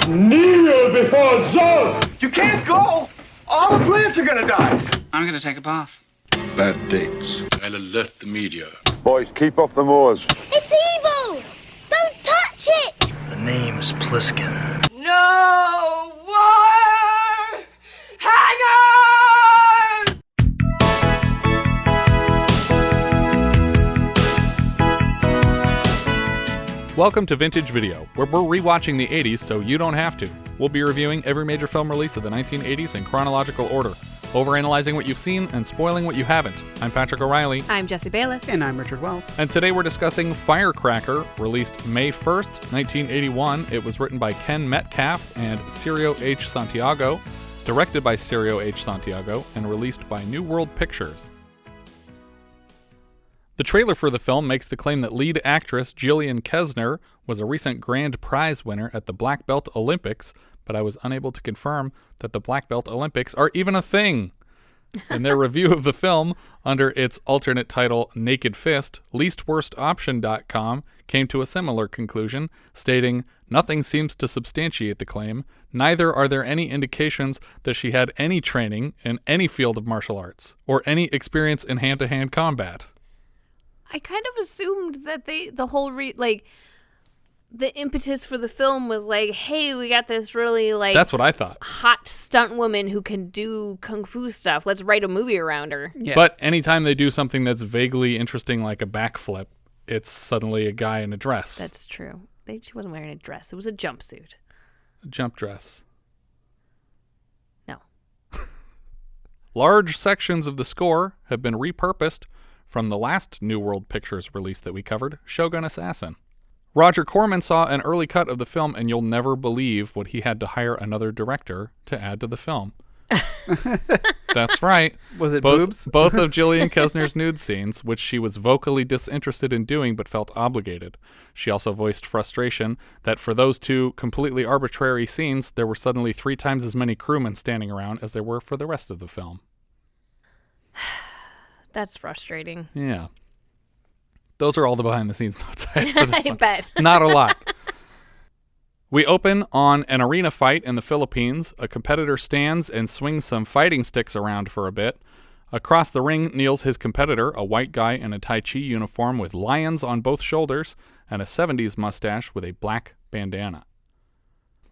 Kneel before Zod! You can't go! All the plants are gonna die! I'm gonna take a bath. Bad dates. I'll alert the media. Boys, keep off the moors. It's evil! Don't touch it! The name's Pliskin. No wire hanger! Welcome to Vintage Video, where we're rewatching the 80s so you don't have to. We'll be reviewing every major film release of the 1980s in chronological order, overanalyzing what you've seen and spoiling what you haven't. I'm Patrick O'Reilly. I'm Jesse Bayless. And I'm Richard Wells. And today we're discussing Firecracker, released May 1st, 1981. It was written by Ken Metcalfe and Cirio H. Santiago, directed by Cirio H. Santiago, and released by New World Pictures. The trailer for the film makes the claim that lead actress Jillian Kesner was a recent grand prize winner at the Black Belt Olympics, but I was unable to confirm that the Black Belt Olympics are even a thing. In their review of the film, under its alternate title Naked Fist, leastworstoption.com came to a similar conclusion, stating, "Nothing seems to substantiate the claim. Neither are there any indications that she had any training in any field of martial arts, or any experience in hand-to-hand combat." I kind of assumed that the impetus for the film was like, hey, we got this really That's what I thought. hot stunt woman who can do kung fu stuff. Let's write a movie around her. Yeah. But anytime they do something that's vaguely interesting like a backflip, it's suddenly a guy in a dress. That's true. She wasn't wearing a dress. It was a jumpsuit. A jump dress. No. Large sections of the score have been repurposed from the last New World Pictures release that we covered, Shogun Assassin. Roger Corman saw an early cut of the film, and you'll never believe what he had to hire another director to add to the film. That's right. Was it boobs? Both of Jillian Kesner's nude scenes, which she was vocally disinterested in doing but felt obligated. She also voiced frustration that for those two completely arbitrary scenes, there were suddenly 3 times as many crewmen standing around as there were for the rest of the film. That's frustrating. Yeah. Those are all the behind-the-scenes notes I had for this I one. bet. Not a lot. We open on an arena fight in the Philippines. A competitor stands and swings some fighting sticks around for a bit. Across the ring kneels his competitor, a white guy in a Tai Chi uniform with lions on both shoulders and a 70s mustache with a black bandana.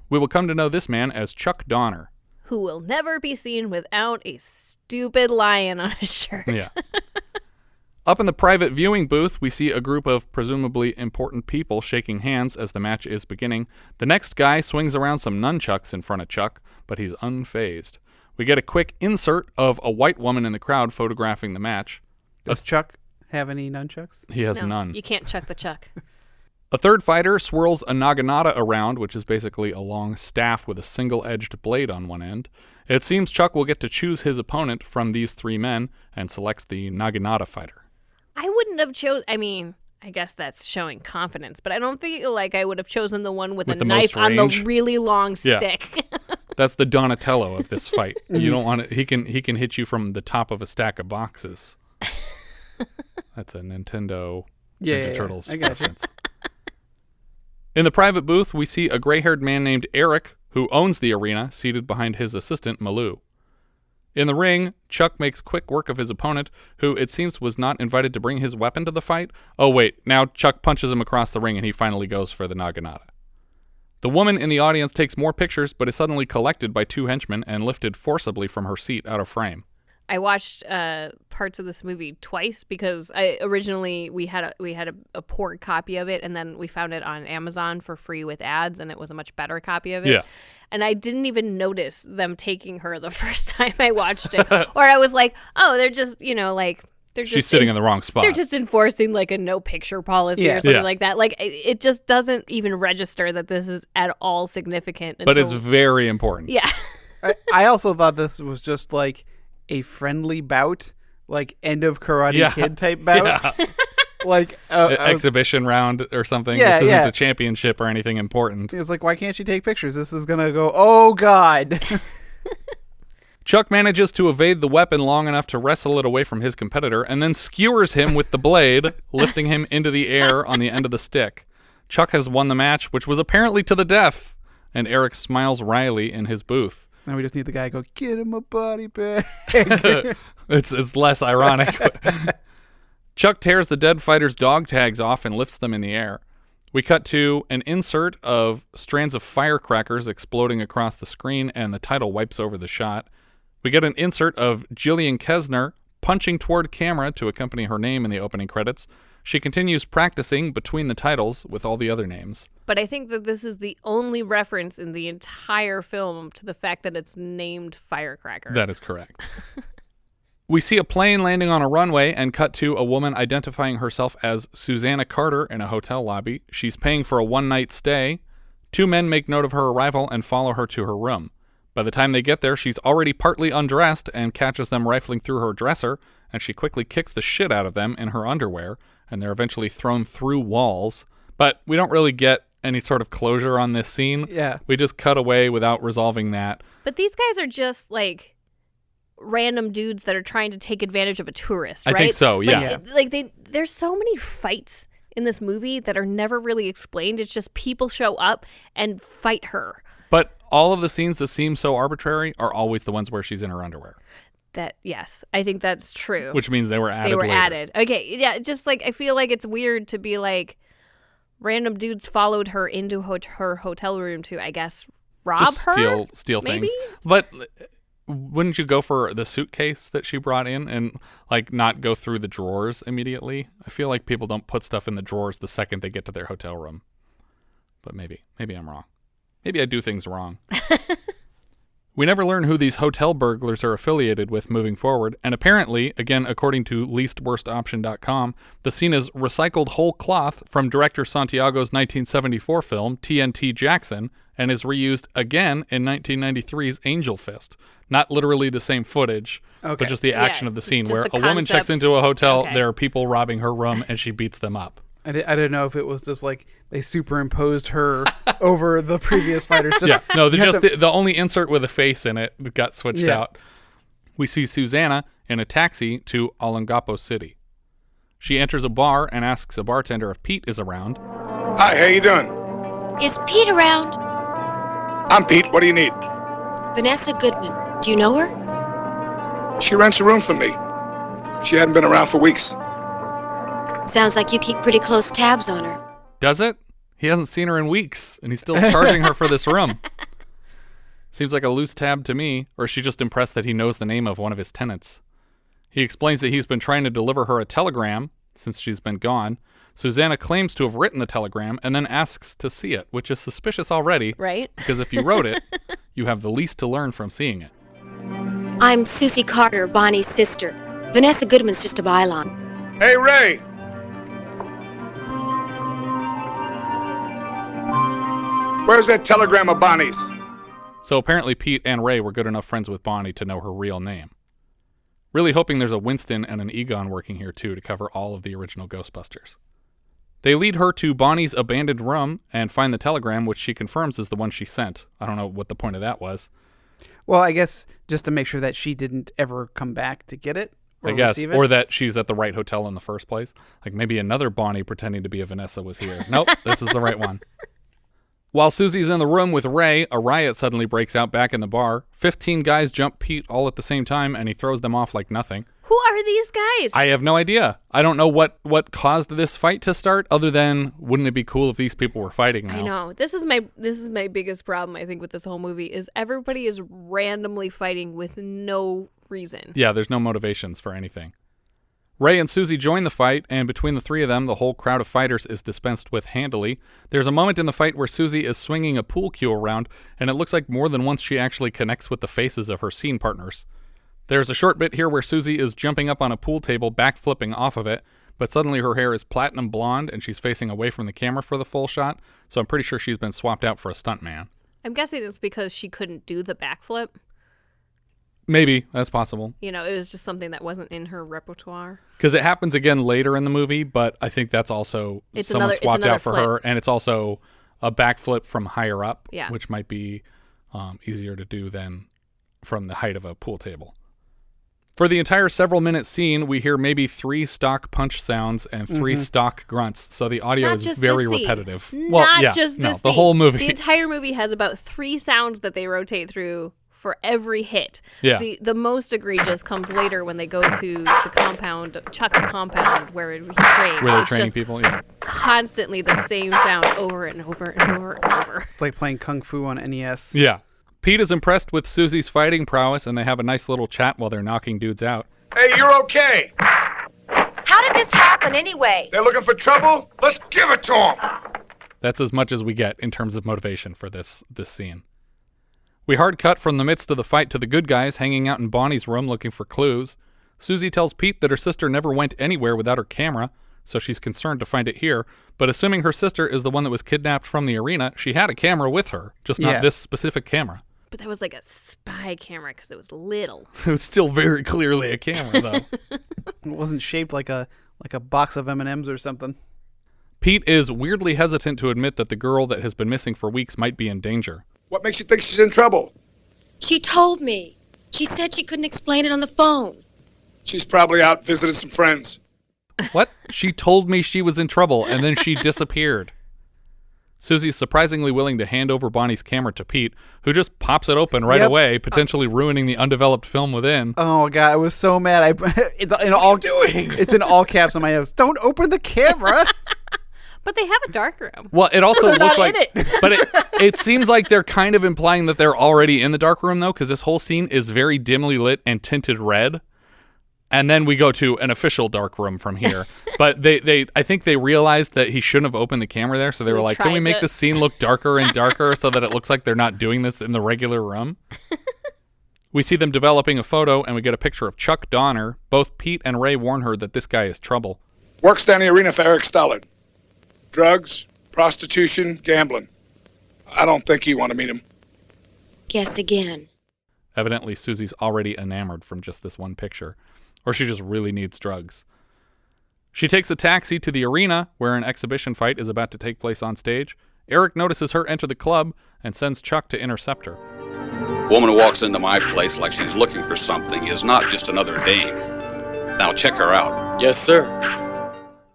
We will come to know this man as Chuck Donner, who will never be seen without a stupid lion on his shirt. Yeah. Up in the private viewing booth, we see a group of presumably important people shaking hands as the match is beginning. The next guy swings around some nunchucks in front of Chuck, but he's unfazed. We get a quick insert of a white woman in the crowd photographing the match. Does Chuck have any nunchucks? He has No, none. You can't chuck the chuck. A third fighter swirls a naginata around, which is basically a long staff with a single-edged blade on one end. It seems Chuck will get to choose his opponent from these 3 men and selects the naginata fighter. I wouldn't have I guess that's showing confidence, but I don't feel like I would have chosen the one with a the knife most on the range? really long Yeah. stick. That's the Donatello of this fight. You don't want it. He can hit you from the top of a stack of boxes. That's a Nintendo Ninja Turtles I got reference. In the private booth, we see a gray-haired man named Erik, who owns the arena, seated behind his assistant, Malow. In the ring, Chuck makes quick work of his opponent, who it seems was not invited to bring his weapon to the fight. Oh wait, now Chuck punches him across the ring and he finally goes for the naginata. The woman in the audience takes more pictures, but is suddenly collected by 2 henchmen and lifted forcibly from her seat out of frame. I watched parts of this movie twice because we had a poor copy of it, and then we found it on Amazon for free with ads, and it was a much better copy of it. Yeah. And I didn't even notice them taking her the first time I watched it. Or I was like, oh, they're just, She's sitting in the wrong spot. They're just enforcing like a no picture policy or something like that. Like it just doesn't even register that this is at all significant. But it's very important. Yeah. I also thought this was just like a friendly bout, like end of Karate Kid type bout. Yeah. Like exhibition round or something. Yeah, this isn't a championship or anything important. It was like, why can't she take pictures? This is gonna go, oh God. Chuck manages to evade the weapon long enough to wrestle it away from his competitor and then skewers him with the blade, lifting him into the air on the end of the stick. Chuck has won the match, which was apparently to the death, and Erik smiles wryly in his booth. Now we just need the guy to go, get him a body bag. It's less ironic. Chuck tears the dead fighter's dog tags off and lifts them in the air. We cut to an insert of strands of firecrackers exploding across the screen, and the title wipes over the shot. We get an insert of Jillian Kesner punching toward camera to accompany her name in the opening credits. She continues practicing between the titles with all the other names. But I think that this is the only reference in the entire film to the fact that it's named Firecracker. That is correct. We see a plane landing on a runway and cut to a woman identifying herself as Susanne Carter in a hotel lobby. She's paying for a one-night stay. Two men make note of her arrival and follow her to her room. By the time they get there, she's already partly undressed and catches them rifling through her dresser, and she quickly kicks the shit out of them in her underwear, and they're eventually thrown through walls. But we don't really get any sort of closure on this scene. Yeah. We just cut away without resolving that. But these guys are just like random dudes that are trying to take advantage of a tourist, right? I think so, yeah. There's so many fights in this movie that are never really explained. It's just people show up and fight her. But all of the scenes that seem so arbitrary are always the ones where she's in her underwear. Yes, I think that's true. Which means they were added They were later. added. Okay, yeah, just like I feel like it's weird to be like random dudes followed her into her hotel room to, I guess, rob just her? steal maybe? things. But wouldn't you go for the suitcase that she brought in and like not go through the drawers immediately? I feel like people don't put stuff in the drawers the second they get to their hotel room. But maybe I'm wrong. Maybe I do things wrong. We never learn who these hotel burglars are affiliated with moving forward, and apparently, again according to leastworstoption.com, the scene is recycled whole cloth from director Santiago's 1974 film TNT Jackson, and is reused again in 1993's Angel Fist. Not literally the same footage, but just the action of the scene where a woman checks into a hotel, there are people robbing her room, and she beats them up. I didn't know if it was just like they superimposed her over the previous fighters. The only insert with a face in it got switched out. We see Susanna in a taxi to Olongapo City. She enters a bar and asks a bartender if Pete is around. Hi, how you doing? Is Pete around? I'm Pete. What do you need? Vanessa Goodman. Do you know her? She rents a room for me. She hadn't been around for weeks. Sounds like you keep pretty close tabs on her. Does it? He hasn't seen her in weeks, and he's still charging her for this room. Seems like a loose tab to me, or is she just impressed that he knows the name of one of his tenants? He explains that he's been trying to deliver her a telegram since she's been gone. Susanna claims to have written the telegram and then asks to see it, which is suspicious already. Right? Because if you wrote it, you have the least to learn from seeing it. I'm Susie Carter, Bonny's sister. Vanessa Goodman's just a byline. Hey, Ray! Where's that telegram of Bonnie's? So apparently Pete and Ray were good enough friends with Bonny to know her real name. Really hoping there's a Winston and an Egon working here too to cover all of the original Ghostbusters. They lead her to Bonnie's abandoned room and find the telegram, which she confirms is the one she sent. I don't know what the point of that was. Well, I guess just to make sure that she didn't ever come back to get it. I guess, or that she's at the right hotel in the first place. Like maybe another Bonny pretending to be a Vanessa was here. Nope, this is the right one. While Susie's in the room with Ray, a riot suddenly breaks out back in the bar. 15 guys jump Pete all at the same time, and he throws them off like nothing. Who are these guys? I have no idea. I don't know what caused this fight to start, other than wouldn't it be cool if these people were fighting now? I know. This is my biggest problem, I think, with this whole movie, is everybody is randomly fighting with no reason. Yeah, there's no motivations for anything. Ray and Susie join the fight, and between the three of them, the whole crowd of fighters is dispensed with handily. There's a moment in the fight where Susie is swinging a pool cue around, and it looks like more than once she actually connects with the faces of her scene partners. There's a short bit here where Susie is jumping up on a pool table, backflipping off of it, but suddenly her hair is platinum blonde, and she's facing away from the camera for the full shot, so I'm pretty sure she's been swapped out for a stuntman. I'm guessing it's because she couldn't do the backflip. Maybe. That's possible. You know, it was just something that wasn't in her repertoire. Because it happens again later in the movie, but I think that's also someone swapped out for her, and it's also a backflip from higher up, which might be easier to do than from the height of a pool table. For the entire several-minute scene, we hear maybe 3 stock punch sounds and 3 stock grunts, so the audio Not is just very this scene. repetitive. Not just this the scene. whole movie. The entire movie has about 3 sounds that they rotate through for every hit. Yeah. The most egregious comes later when they go to the compound, Chuck's compound, where he trains. Where they're It's training just people, yeah. constantly the same sound over and over and over and over. It's like playing Kung Fu on NES. Yeah. Pete is impressed with Susie's fighting prowess, and they have a nice little chat while they're knocking dudes out. Hey, you're okay. How did this happen anyway? They're looking for trouble? Let's give it to them. That's as much as we get in terms of motivation for this scene. We hard cut from the midst of the fight to the good guys hanging out in Bonnie's room looking for clues. Susie tells Pete that her sister never went anywhere without her camera, so she's concerned to find it here, but assuming her sister is the one that was kidnapped from the arena, she had a camera with her, just not this specific camera. But that was like a spy camera because it was little. It was still very clearly a camera, though. It wasn't shaped like a box of M&Ms or something. Pete is weirdly hesitant to admit that the girl that has been missing for weeks might be in danger. What makes you think she's in trouble? She told me. She said she couldn't explain it on the phone. She's probably out visiting some friends. What? She told me she was in trouble, and then she disappeared. Susie's surprisingly willing to hand over Bonnie's camera to Pete, who just pops it open right away, potentially ruining the undeveloped film within. Oh god, I was so mad. It's in all doing. It's in all caps on my house. Don't open the camera. But they have a dark room. Well, it also They're looks not like, in it. but it seems like they're kind of implying that they're already in the dark room, though, because this whole scene is very dimly lit and tinted red. And then we go to an official dark room from here. But I think they realized that he shouldn't have opened the camera there, so they were like, can we make the scene look darker and darker so that it looks like they're not doing this in the regular room? We see them developing a photo, and we get a picture of Chuck Donner. Both Pete and Ray warn her that this guy is trouble. Works down the arena for Erik Stollard. Drugs, prostitution, gambling. I don't think you want to meet him. Guess again. Evidently, Susie's already enamored from just this one picture. Or she just really needs drugs. She takes a taxi to the arena, where an exhibition fight is about to take place on stage. Erik notices her enter the club and sends Chuck to intercept her. Woman who walks into my place like she's looking for something is not just another dame. Now check her out. Yes, sir.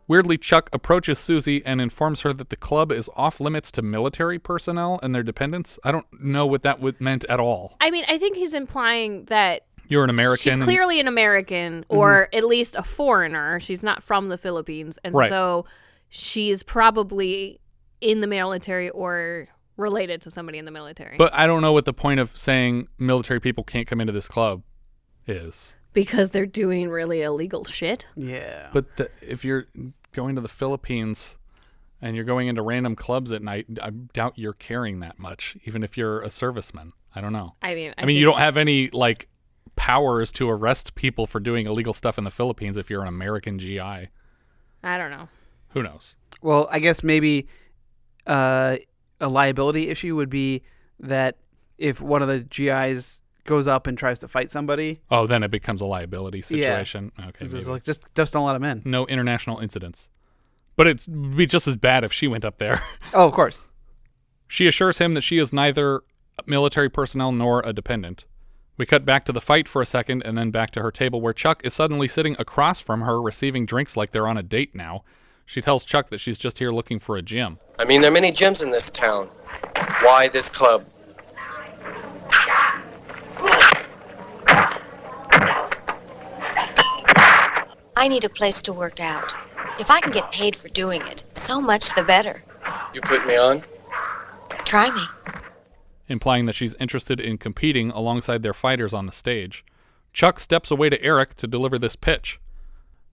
Weirdly, Chuck approaches Susie and informs her that the club is off limits to military personnel and their dependents. I don't know what that meant at all. I mean, I think he's implying that you're an American. She's clearly an American, or at least a foreigner. She's not from the Philippines, and so she's probably in the military or related to somebody in the military. But I don't know what the point of saying military people can't come into this club is. Because they're doing really illegal shit. Yeah. But if you're going to the Philippines and you're going into random clubs at night, I doubt you're caring that much, even if you're a serviceman. I don't know. I mean, you don't have any powers to arrest people for doing illegal stuff in the Philippines if you're an American GI. I don't know. Who knows? Well, I guess maybe a liability issue would be that if one of the GIs goes up and tries to fight somebody. Oh, then it becomes a liability situation. Yeah. Okay. It's like just don't let him in. No international incidents. But it'd be just as bad if she went up there. Oh, of course. She assures him that she is neither military personnel nor a dependent. We cut back to the fight for a second and then back to her table where Chuck is suddenly sitting across from her receiving drinks like they're on a date now. She tells Chuck that she's just here looking for a gym. I mean, there are many gyms in this town. Why this club? I need a place to work out. If I can get paid for doing it, so much the better. You put me on? Try me. Implying that she's interested in competing alongside their fighters on the stage. Chuck steps away to Erik to deliver this pitch.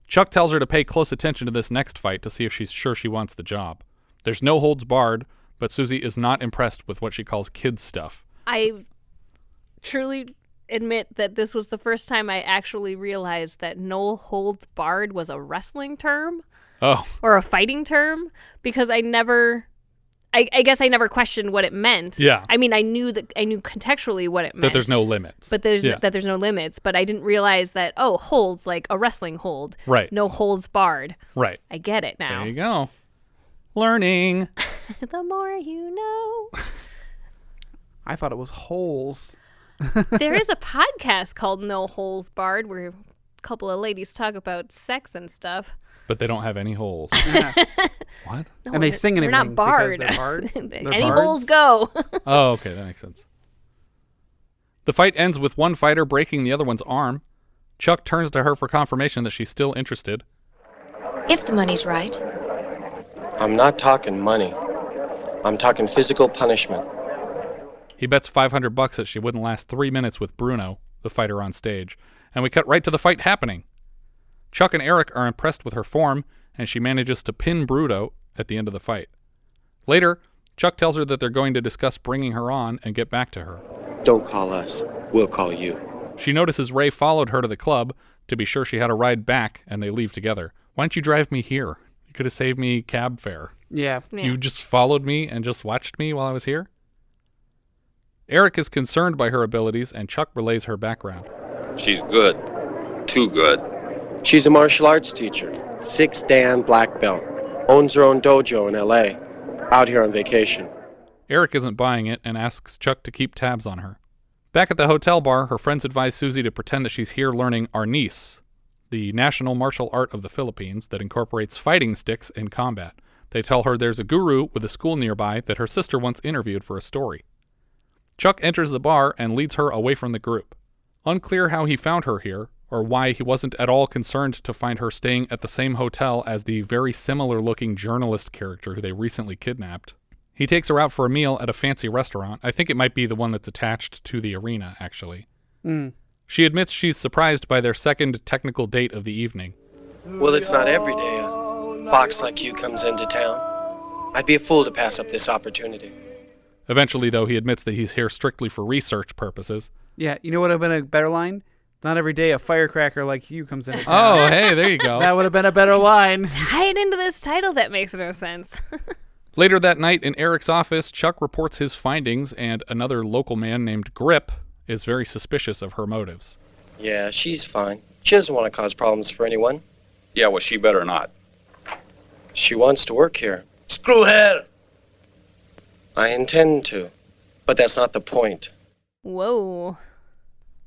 Chuck tells her to pay close attention to this next fight to see if she's sure she wants the job. There's no holds barred, but Susie is not impressed with what she calls kids stuff. I truly admit that this was the first time I actually realized that no holds barred was a wrestling term. Oh. Or a fighting term, because I guess I never questioned what it meant. Yeah. I mean, I knew contextually what it meant. That there's no limits. But there's no limits. But I didn't realize that, holds, like a wrestling hold. Right. No holds barred. Right. I get it now. There you go. Learning. The more you know. I thought it was holes. There is a podcast called No Holes Barred where a couple of ladies talk about sex and stuff. But they don't have any holes. Yeah. What? No, And they sing and they're not everything barred. because they're barred? They're Any bards? holes go. Oh, okay, that makes sense. The fight ends with one fighter breaking the other one's arm. Chuck turns to her for confirmation that she's still interested. If the money's right. I'm not talking money. I'm talking physical punishment. He bets $500 that she wouldn't last 3 minutes with Bruno, the fighter on stage, and we cut right to the fight happening. Chuck and Erik are impressed with her form, and she manages to pin Bruno at the end of the fight. Later, Chuck tells her that they're going to discuss bringing her on and get back to her. Don't call us. We'll call you. She notices Ray followed her to the club to be sure she had a ride back, and they leave together. Why don't you drive me here? You could have saved me cab fare. Yeah. You just followed me and just watched me while I was here? Erik is concerned by her abilities, and Chuck relays her background. She's good. Too good. She's a martial arts teacher. 6th Dan black belt. Owns her own dojo in L.A. Out here on vacation. Erik isn't buying it and asks Chuck to keep tabs on her. Back at the hotel bar, her friends advise Susie to pretend that she's here learning arnis, the national martial art of the Philippines that incorporates fighting sticks in combat. They tell her there's a guru with a school nearby that her sister once interviewed for a story. Chuck enters the bar and leads her away from the group. Unclear how he found her here, or why he wasn't at all concerned to find her staying at the same hotel as the very similar-looking journalist character who they recently kidnapped. He takes her out for a meal at a fancy restaurant. I think it might be the one that's attached to the arena, actually. She admits she's surprised by their second technical date of the evening. Well, it's not every day a fox like you comes into town. I'd be a fool to pass up this opportunity. Eventually, though, he admits that he's here strictly for research purposes. Yeah, you know what would have been a better line? Not every day a firecracker like you comes into town. Oh, hey, there you go. That would have been a better line. Tie it into this title that makes no sense. Later that night in Erik's office, Chuck reports his findings, and another local man named Grip is very suspicious of her motives. Yeah, she's fine. She doesn't want to cause problems for anyone. Yeah, well, she better not. She wants to work here. Screw her. I intend to. But that's not the point. Whoa.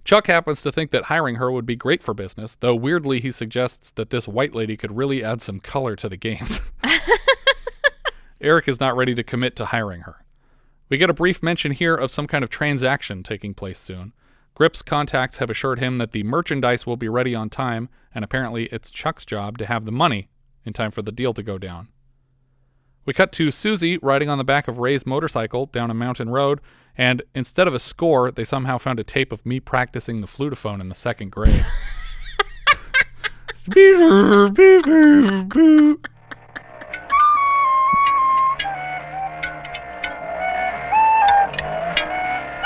Chuck happens to think that hiring her would be great for business, though weirdly he suggests that this white lady could really add some color to the games. Erik is not ready to commit to hiring her. We get a brief mention here of some kind of transaction taking place soon. Grip's contacts have assured him that the merchandise will be ready on time, and apparently it's Chuck's job to have the money in time for the deal to go down. We cut to Susie riding on the back of Ray's motorcycle down a mountain road, and instead of a score, they somehow found a tape of me practicing the flutophone in the 2nd grade.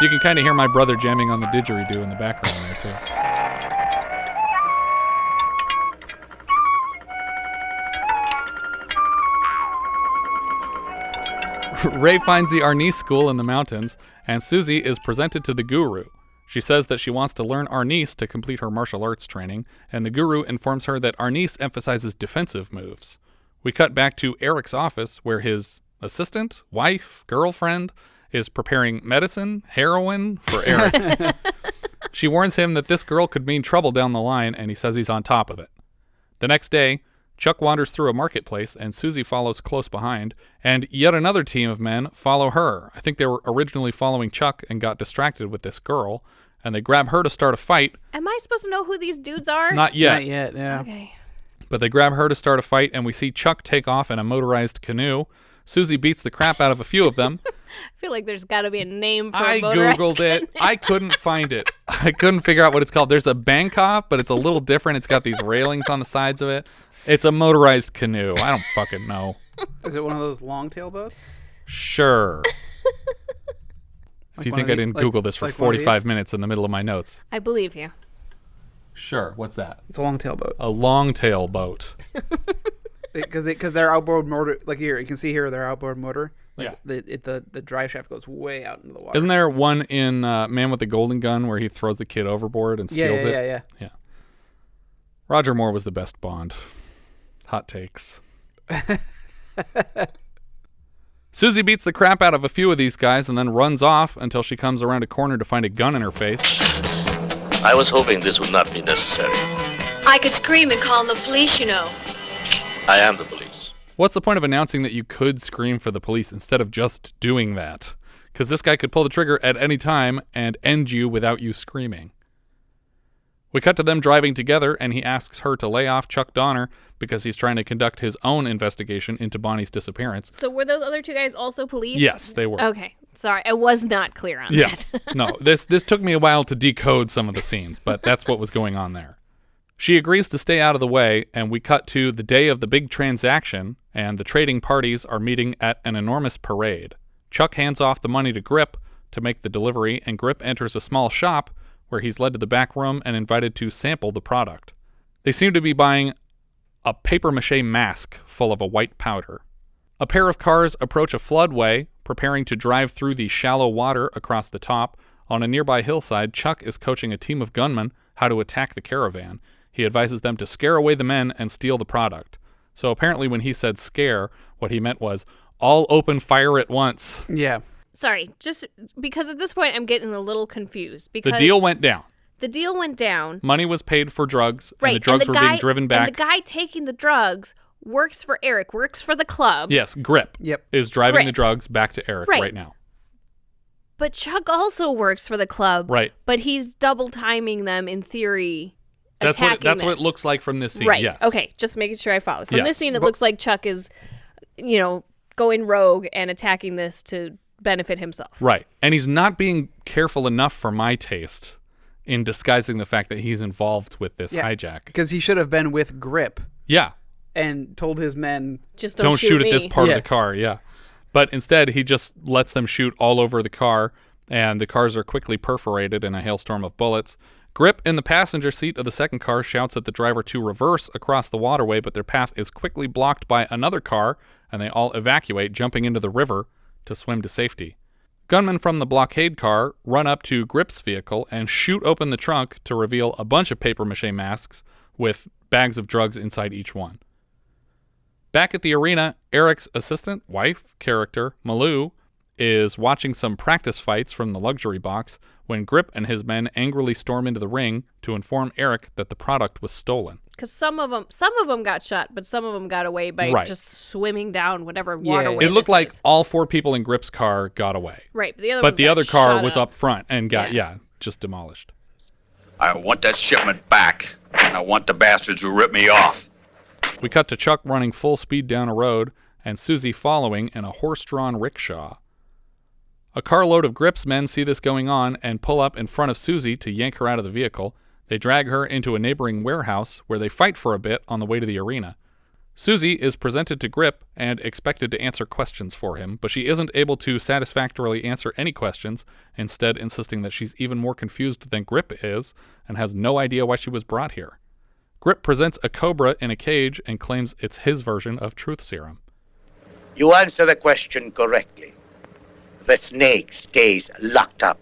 You can kind of hear my brother jamming on the didgeridoo in the background there, too. Ray finds the Arnis school in the mountains, and Susie is presented to the guru. She says that she wants to learn Arnis to complete her martial arts training, and the guru informs her that Arnis emphasizes defensive moves. We cut back to Erik's office, where his assistant, wife, girlfriend is preparing medicine, heroin for Erik. She warns him that this girl could mean trouble down the line, and he says he's on top of it. The next day, Chuck wanders through a marketplace, and Susie follows close behind, and yet another team of men follow her. I think they were originally following Chuck and got distracted with this girl, and they grab her to start a fight. Am I supposed to know who these dudes are? Not yet. Not yet, yeah. Okay. But they grab her to start a fight, and we see Chuck take off in a motorized canoe. Susie beats the crap out of a few of them. I feel like there's got to be a name for I a motorized Googled it. canoe. I couldn't find it. I couldn't figure out what it's called. There's a Bangkok, but it's a little different. It's got these railings on the sides of it. It's a motorized canoe. I don't fucking know. Is it one of those long tail boats? Sure. If Like you one think of I the- didn't like- Google this for like one of 45 these? minutes in the middle of my notes. I believe you. Sure. What's that? It's a long tail boat. A long tail boat. Because their outboard motor, like here, you can see here their outboard motor. Like Yeah. The drive shaft goes way out into the water. Isn't there one in Man with the Golden Gun where he throws the kid overboard and steals it? Yeah. Roger Moore was the best Bond. Hot takes. Susie beats the crap out of a few of these guys and then runs off until she comes around a corner to find a gun in her face. I was hoping this would not be necessary. I could scream and call the police, you know. I am the police. What's the point of announcing that you could scream for the police instead of just doing that? Because this guy could pull the trigger at any time and end you without you screaming. We cut to them driving together, and he asks her to lay off Chuck Donner because he's trying to conduct his own investigation into Bonnie's disappearance. So were those other two guys also police? Yes, they were. Okay. Sorry, I was not clear on that. No, this took me a while to decode some of the scenes, but that's what was going on there. She agrees to stay out of the way, and we cut to the day of the big transaction, and the trading parties are meeting at an enormous parade. Chuck hands off the money to Grip to make the delivery, and Grip enters a small shop where he's led to the back room and invited to sample the product. They seem to be buying a papier-mâché mask full of a white powder. A pair of cars approach a floodway, preparing to drive through the shallow water across the top. On a nearby hillside, Chuck is coaching a team of gunmen how to attack the caravan. He advises them to scare away the men and steal the product. So apparently when he said scare, what he meant was all open fire at once. Yeah. Sorry, just because at this point I'm getting a little confused. Because The deal went down. The deal went down. Money was paid for drugs, Right, and the drugs were being driven back. And the guy taking the drugs works for Erik, works for the club. Yes, Grip is driving the drugs back to Erik right now. But Chuck also works for the club. Right. But he's double timing them in theory. That's what it looks like from this scene. Right. Yes. Okay. Just making sure I follow. From this scene, it looks like Chuck is, going rogue and attacking this to benefit himself. Right. And he's not being careful enough for my taste in disguising the fact that he's involved with this hijack. Because he should have been with Grip. Yeah. And told his men, just don't shoot at this part of the car. Yeah. But instead, he just lets them shoot all over the car, and the cars are quickly perforated in a hailstorm of bullets. Grip in the passenger seat of the second car shouts at the driver to reverse across the waterway, but their path is quickly blocked by another car, and they all evacuate, jumping into the river to swim to safety. Gunmen from the blockade car run up to Grip's vehicle and shoot open the trunk to reveal a bunch of papier-mâché masks with bags of drugs inside each one. Back at the arena, Erik's assistant wife character, Malow, is watching some practice fights from the luxury box when Grip and his men angrily storm into the ring to inform Erik that the product was stolen. Because some of them got shot, but some of them got away by just swimming down whatever waterway. It looked like all four people in Grip's car got away. Right, but the other car was up front and got just demolished. I want that shipment back, and I want the bastards who ripped me off. We cut to Chuck running full speed down a road and Susie following in a horse-drawn rickshaw. A carload of Grip's men see this going on and pull up in front of Susie to yank her out of the vehicle. They drag her into a neighboring warehouse where they fight for a bit on the way to the arena. Susie is presented to Grip and expected to answer questions for him, but she isn't able to satisfactorily answer any questions, instead insisting that she's even more confused than Grip is and has no idea why she was brought here. Grip presents a cobra in a cage and claims it's his version of truth serum. You answer the question correctly. The snake stays locked up.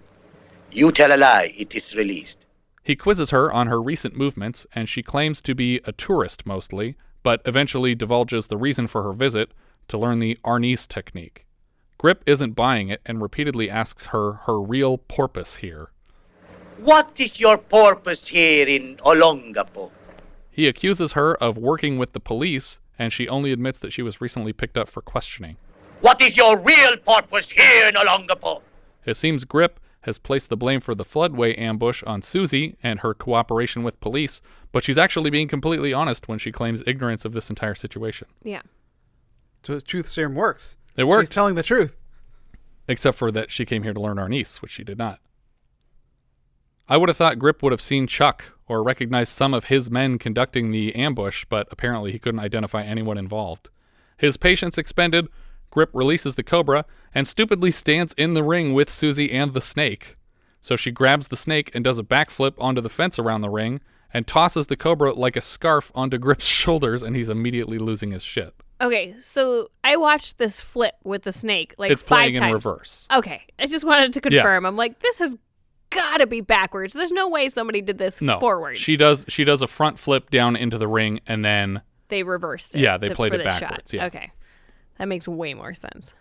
You tell a lie, it is released. He quizzes her on her recent movements, and she claims to be a tourist mostly, but eventually divulges the reason for her visit, to learn the Arnis technique. Grip isn't buying it and repeatedly asks her real purpose here. What is your purpose here in Olongapo? He accuses her of working with the police, and she only admits that she was recently picked up for questioning. What is your real purpose here in Olongapo? It seems Grip has placed the blame for the floodway ambush on Susie and her cooperation with police, but she's actually being completely honest when she claims ignorance of this entire situation. Yeah. So his truth serum works. It works. She's telling the truth. Except for that she came here to learn Arnis, which she did not. I would have thought Grip would have seen Chuck or recognized some of his men conducting the ambush, but apparently he couldn't identify anyone involved. His patience expended, Grip releases the cobra and stupidly stands in the ring with Susie and the snake. So she grabs the snake and does a backflip onto the fence around the ring and tosses the cobra like a scarf onto Grip's shoulders, and he's immediately losing his shit. Okay, so I watched this flip with the snake like it's 5 playing times. in reverse. Okay, I just wanted to confirm. I'm like, this has got to be backwards. There's no way somebody did this forwards. She does a front flip down into the ring, and then they reversed it. Yeah, they played it backwards. Shot. Yeah. Okay, that makes way more sense.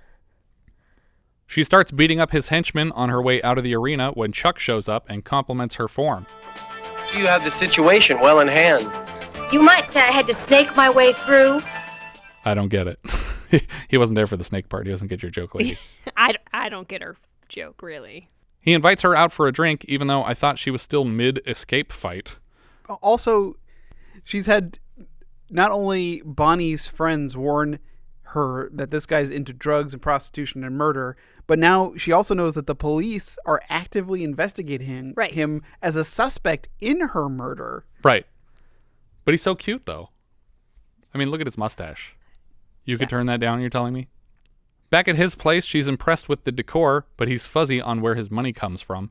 She starts beating up his henchmen on her way out of the arena when Chuck shows up and compliments her form. You have the situation well in hand. You might say I had to snake my way through. I don't get it. He wasn't there for the snake part. He doesn't get your joke, lady. I don't get her joke, really. He invites her out for a drink, even though I thought she was still mid-escape fight. Also, she's had not only Bonnie's friends warn her that this guy's into drugs and prostitution and murder, but now she also knows that the police are actively investigating him as a suspect in her murder. Right. But he's so cute, though. I mean, look at his mustache. You could turn that down, you're telling me? Back at his place, she's impressed with the decor, but he's fuzzy on where his money comes from.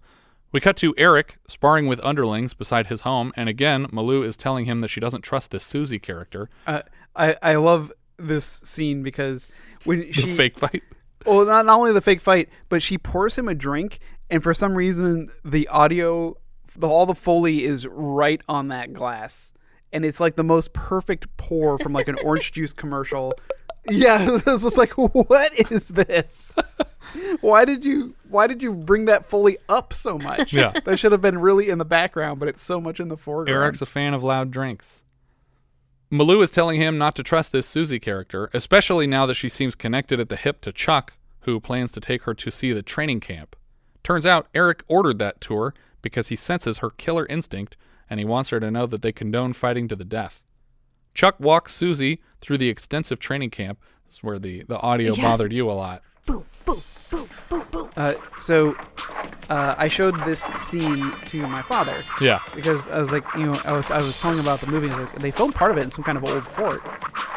We cut to Erik sparring with underlings beside his home, and again, Malow is telling him that she doesn't trust this Susie character. I love this scene because when she... The fake fight? Well, not only the fake fight, but she pours him a drink, and for some reason, the audio, all the Foley is right on that glass. And it's like the most perfect pour from like an orange juice commercial. Yeah, it's just like, what is this? Why did you bring that Foley up so much? Yeah. That should have been really in the background, but it's so much in the foreground. Erik's a fan of loud drinks. Malow is telling him not to trust this Susie character, especially now that she seems connected at the hip to Chuck, who plans to take her to see the training camp. Turns out Erik ordered that tour because he senses her killer instinct, and he wants her to know that they condone fighting to the death. Chuck walks Susie through the extensive training camp. This is where the audio bothered you a lot. Boom, boom, boom, boom, boom. So I showed this scene to my father. Yeah. Because I was like, I was telling him about the movie. He's like, they filmed part of it in some kind of old fort.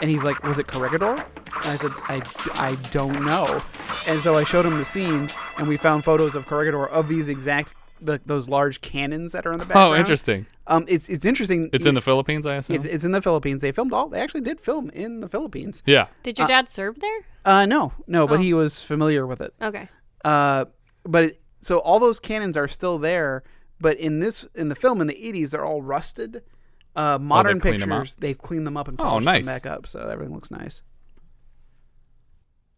And he's like, was it Corregidor? And I said, I don't know. And so I showed him the scene, and we found photos of Corregidor of these exact those large cannons that are in the background. Oh, interesting. It's interesting. It's in the Philippines, I assume? It's in the Philippines. They actually did film in the Philippines. Yeah. Did your dad serve there? No, but he was familiar with it. Okay. So all those cannons are still there, but in the film in the 80s, they're all rusted. Modern pictures, they've cleaned them up and polished them back up, so everything looks nice.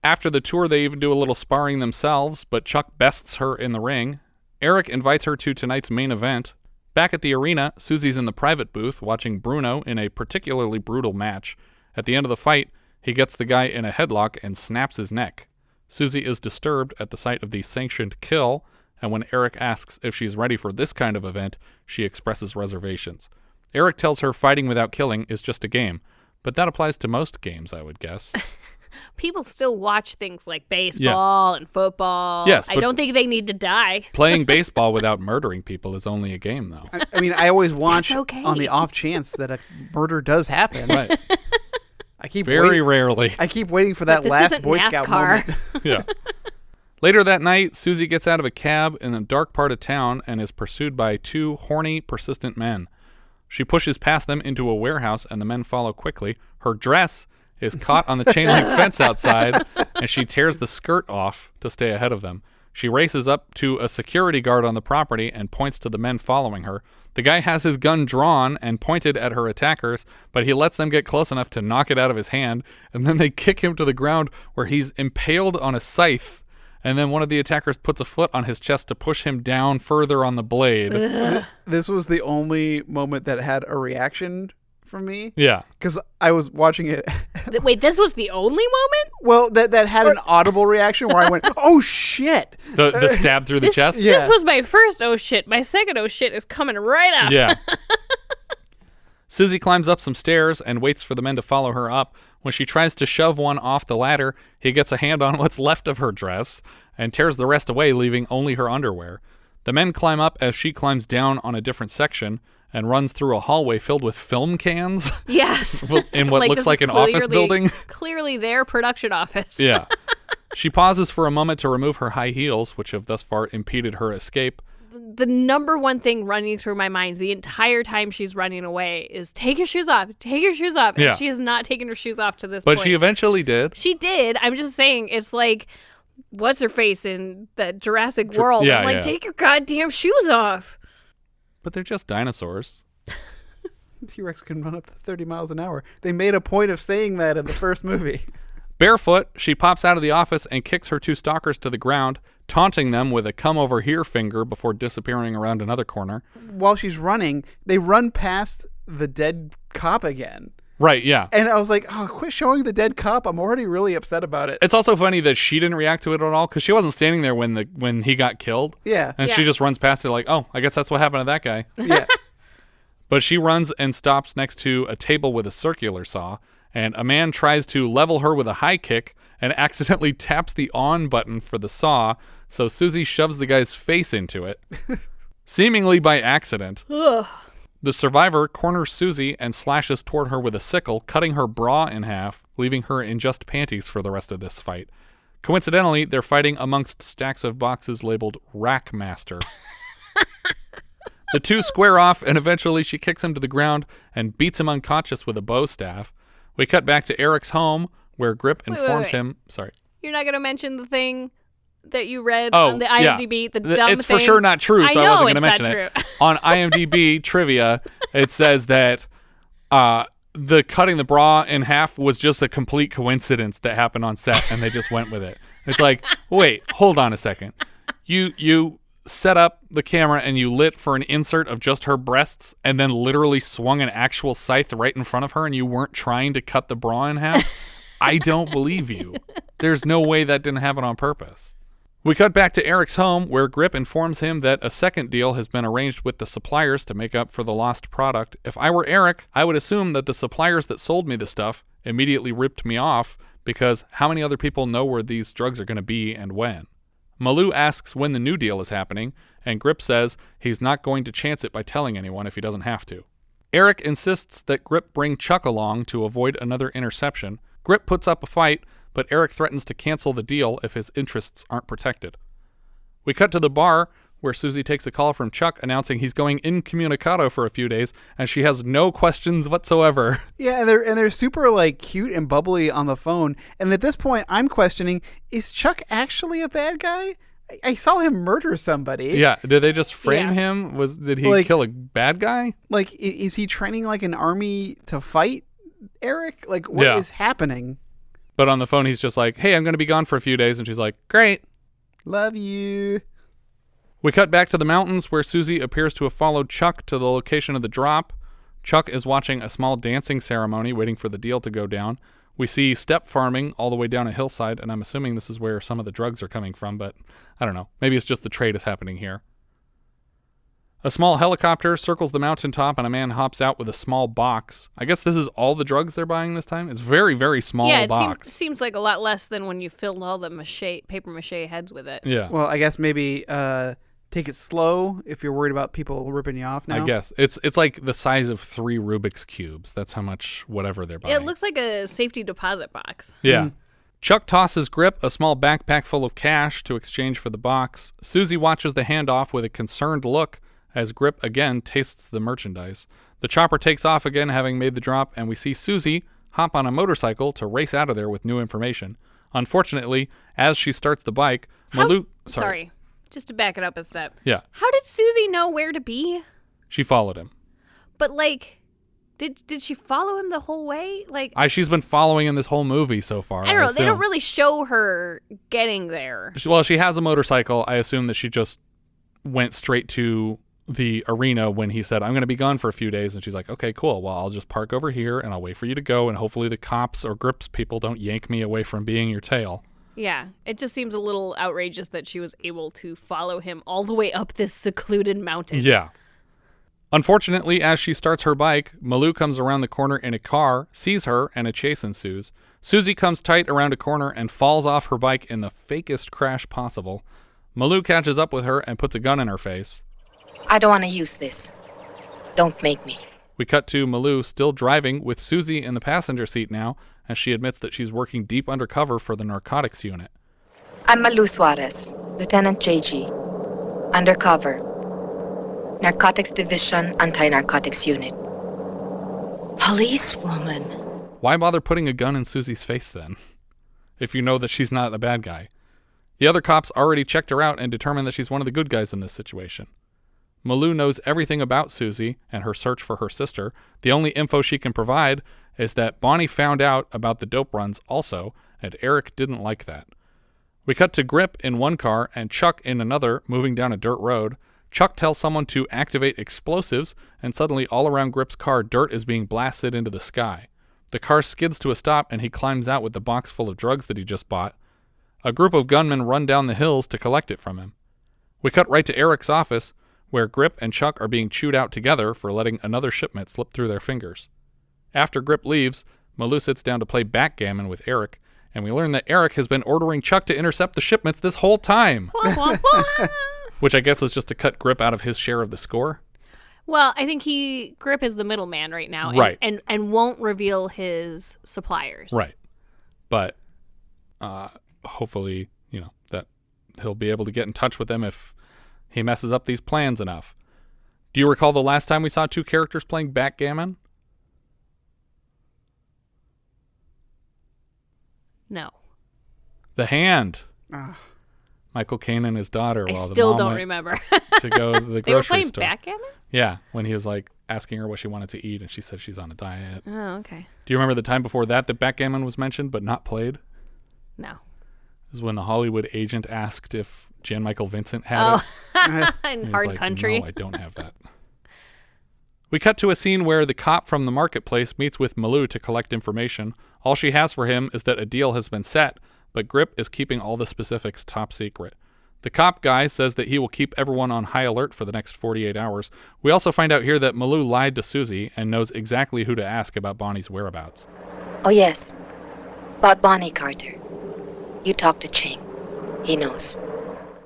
After the tour, they even do a little sparring themselves, but Chuck bests her in the ring. Erik invites her to tonight's main event. Back at the arena, Susie's in the private booth watching Bruno in a particularly brutal match. At the end of the fight, he gets the guy in a headlock and snaps his neck. Susie is disturbed at the sight of the sanctioned kill, and when Erik asks if she's ready for this kind of event, she expresses reservations. Erik tells her fighting without killing is just a game, but that applies to most games, I would guess. People still watch things like baseball and football. Yes, I don't think they need to die. Playing baseball without murdering people is only a game, though. I mean, I always watch on the off chance that a murder does happen. Right. I keep rarely. I keep waiting for that last Boy Scout moment. Yeah. Later that night, Susie gets out of a cab in a dark part of town and is pursued by two horny, persistent men. She pushes past them into a warehouse, and the men follow quickly. Her dress is caught on the chain link fence outside, and she tears the skirt off to stay ahead of them. She races up to a security guard on the property and points to the men following her. The guy has his gun drawn and pointed at her attackers, but he lets them get close enough to knock it out of his hand, and then they kick him to the ground where he's impaled on a scythe, and then one of the attackers puts a foot on his chest to push him down further on the blade. This was the only moment that had a reaction from me. Yeah. Because I was watching it. Wait, this was the only moment? Well, that had an audible reaction where I went, oh, shit. The stab through the chest? Yeah. This was my first oh, shit. My second oh, shit is coming right up. Yeah. Susie climbs up some stairs and waits for the men to follow her up. When she tries to shove one off the ladder, he gets a hand on what's left of her dress and tears the rest away, leaving only her underwear. The men climb up as she climbs down on a different section and runs through a hallway filled with film cans. Yes. In what looks like an office building. Clearly their production office. Yeah. She pauses for a moment to remove her high heels, which have thus far impeded her escape. The number one thing running through my mind the entire time she's running away is take your shoes off, take your shoes off. And she has not taken her shoes off to this point. But she eventually did. She did. I'm just saying, it's like, what's her face in the Jurassic World? Yeah, I'm like, take your goddamn shoes off. But they're just dinosaurs. T-Rex can run up to 30 miles an hour. They made a point of saying that in the first movie. Barefoot, she pops out of the office and kicks her 2 stalkers to the ground, taunting them with a come over here finger before disappearing around another corner. While she's running, they run past the dead cop again. Right, yeah. And I was like, oh, quit showing the dead cop. I'm already really upset about it. It's also funny that she didn't react to it at all because she wasn't standing there when he got killed. Yeah. And she just runs past it like, oh, I guess that's what happened to that guy. Yeah. But she runs and stops next to a table with a circular saw, and a man tries to level her with a high kick and accidentally taps the on button for the saw, so Susie shoves the guy's face into it, seemingly by accident. Ugh. The survivor corners Susie and slashes toward her with a sickle, cutting her bra in half, leaving her in just panties for the rest of this fight. Coincidentally, they're fighting amongst stacks of boxes labeled Rackmaster. The 2 square off, and eventually she kicks him to the ground and beats him unconscious with a bow staff. We cut back to Erik's home, where Grip informs him... Sorry. You're not going to mention the thing that you read on the IMDb, the dumb thing? It's for sure not true, so I wasn't going to mention it. On IMDb trivia, it says that the cutting the bra in half was just a complete coincidence that happened on set, and they just went with it. It's like, wait, hold on a second. You set up the camera and you lit for an insert of just her breasts and then literally swung an actual scythe right in front of her and you weren't trying to cut the bra in half? I don't believe you. There's no way that didn't happen on purpose. We cut back to Erik's home, where Grip informs him that a second deal has been arranged with the suppliers to make up for the lost product. If I were Erik, I would assume that the suppliers that sold me the stuff immediately ripped me off, because how many other people know where these drugs are going to be and when? Malow asks when the new deal is happening, and Grip says he's not going to chance it by telling anyone if he doesn't have to. Erik insists that Grip bring Chuck along to avoid another interception. Grip puts up a fight, but Erik threatens to cancel the deal if his interests aren't protected. We cut to the bar, where Susie takes a call from Chuck announcing he's going incommunicado for a few days, and she has no questions whatsoever. Yeah, and they're super like cute and bubbly on the phone. And at this point, I'm questioning: is Chuck actually a bad guy? I saw him murder somebody. Yeah, did they just frame him? Did he kill a bad guy? Like, is he training like an army to fight Erik? Like, what is happening? But on the phone, he's just like, "Hey, I'm going to be gone for a few days," and she's like, "Great, love you." We cut back to the mountains, where Susie appears to have followed Chuck to the location of the drop. Chuck is watching a small dancing ceremony, waiting for the deal to go down. We see step farming all the way down a hillside, and I'm assuming this is where some of the drugs are coming from, but I don't know. Maybe it's just the trade is happening here. A small helicopter circles the mountaintop, and a man hops out with a small box. I guess this is all the drugs they're buying this time? It's very, very small box. Yeah, it seems like a lot less than when you filled all the paper mache heads with it. Yeah. Well, I guess maybe take it slow if you're worried about people ripping you off now. I guess. It's like the size of 3 Rubik's Cubes. That's how much whatever they're buying. It looks like a safety deposit box. Yeah. Chuck tosses Grip a small backpack full of cash to exchange for the box. Susie watches the handoff with a concerned look as Grip again tastes the merchandise. The chopper takes off again, having made the drop, and we see Susie hop on a motorcycle to race out of there with new information. Unfortunately, as she starts the bike, Malow... Sorry. Just to back it up a step. Yeah. How did Susie know where to be? She followed him. But, like, did she follow him the whole way? Like, she's been following him this whole movie so far. I don't know. They don't really show her getting there. Well, she has a motorcycle. I assume that she just went straight to the arena when he said, "I'm going to be gone for a few days." And she's like, "Okay, cool. Well, I'll just park over here and I'll wait for you to go. And hopefully the cops or Grips people don't yank me away from being your tail." Yeah, it just seems a little outrageous that she was able to follow him all the way up this secluded mountain. Yeah. Unfortunately, as she starts her bike, Malow comes around the corner in a car, sees her, and a chase ensues. Susie comes tight around a corner and falls off her bike in the fakest crash possible. Malow catches up with her and puts a gun in her face. I don't want to use this. Don't make me. We cut to Malow still driving with Susie in the passenger seat now, as she admits that she's working deep undercover for the narcotics unit. I'm Malow Suarez, Lieutenant JG. Undercover. Narcotics Division, Anti-Narcotics Unit. Policewoman. Why bother putting a gun in Susie's face then, if you know that she's not a bad guy? The other cops already checked her out and determined that she's one of the good guys in this situation. Malow knows everything about Susie and her search for her sister. The only info she can provide is that Bonny found out about the dope runs also, and Erik didn't like that. We cut to Grip in one car and Chuck in another, moving down a dirt road. Chuck tells someone to activate explosives, and suddenly all around Grip's car, dirt is being blasted into the sky. The car skids to a stop, and he climbs out with the box full of drugs that he just bought. A group of gunmen run down the hills to collect it from him. We cut right to Erik's office, where Grip and Chuck are being chewed out together for letting another shipment slip through their fingers. After Grip leaves, Malow sits down to play backgammon with Erik, and we learn that Erik has been ordering Chuck to intercept the shipments this whole time. Which I guess was just to cut Grip out of his share of the score. Well, I think Grip is the middleman right now. And, right. And won't reveal his suppliers. Right. But hopefully, that he'll be able to get in touch with them if he messes up these plans enough. Do you recall the last time we saw two characters playing backgammon? No. The Hand. Michael Caine and his daughter. I while still the mom don't went remember. to go to the grocery store. They were playing backgammon? Yeah, when he was like asking her what she wanted to eat, and she said she's on a diet. Oh, okay. Do you remember the time before that backgammon was mentioned but not played? No. It was when the Hollywood agent asked if Jan Michael Vincent had it. In Hard like, Country. No, I don't have that. We cut to a scene where the cop from the marketplace meets with Malow to collect information. All she has for him is that a deal has been set, but Grip is keeping all the specifics top secret. The cop guy says that he will keep everyone on high alert for the next 48 hours. We also find out here that Malow lied to Susie and knows exactly who to ask about Bonnie's whereabouts. Oh, yes. About Bonnie, Carter. You talk to Ching. He knows.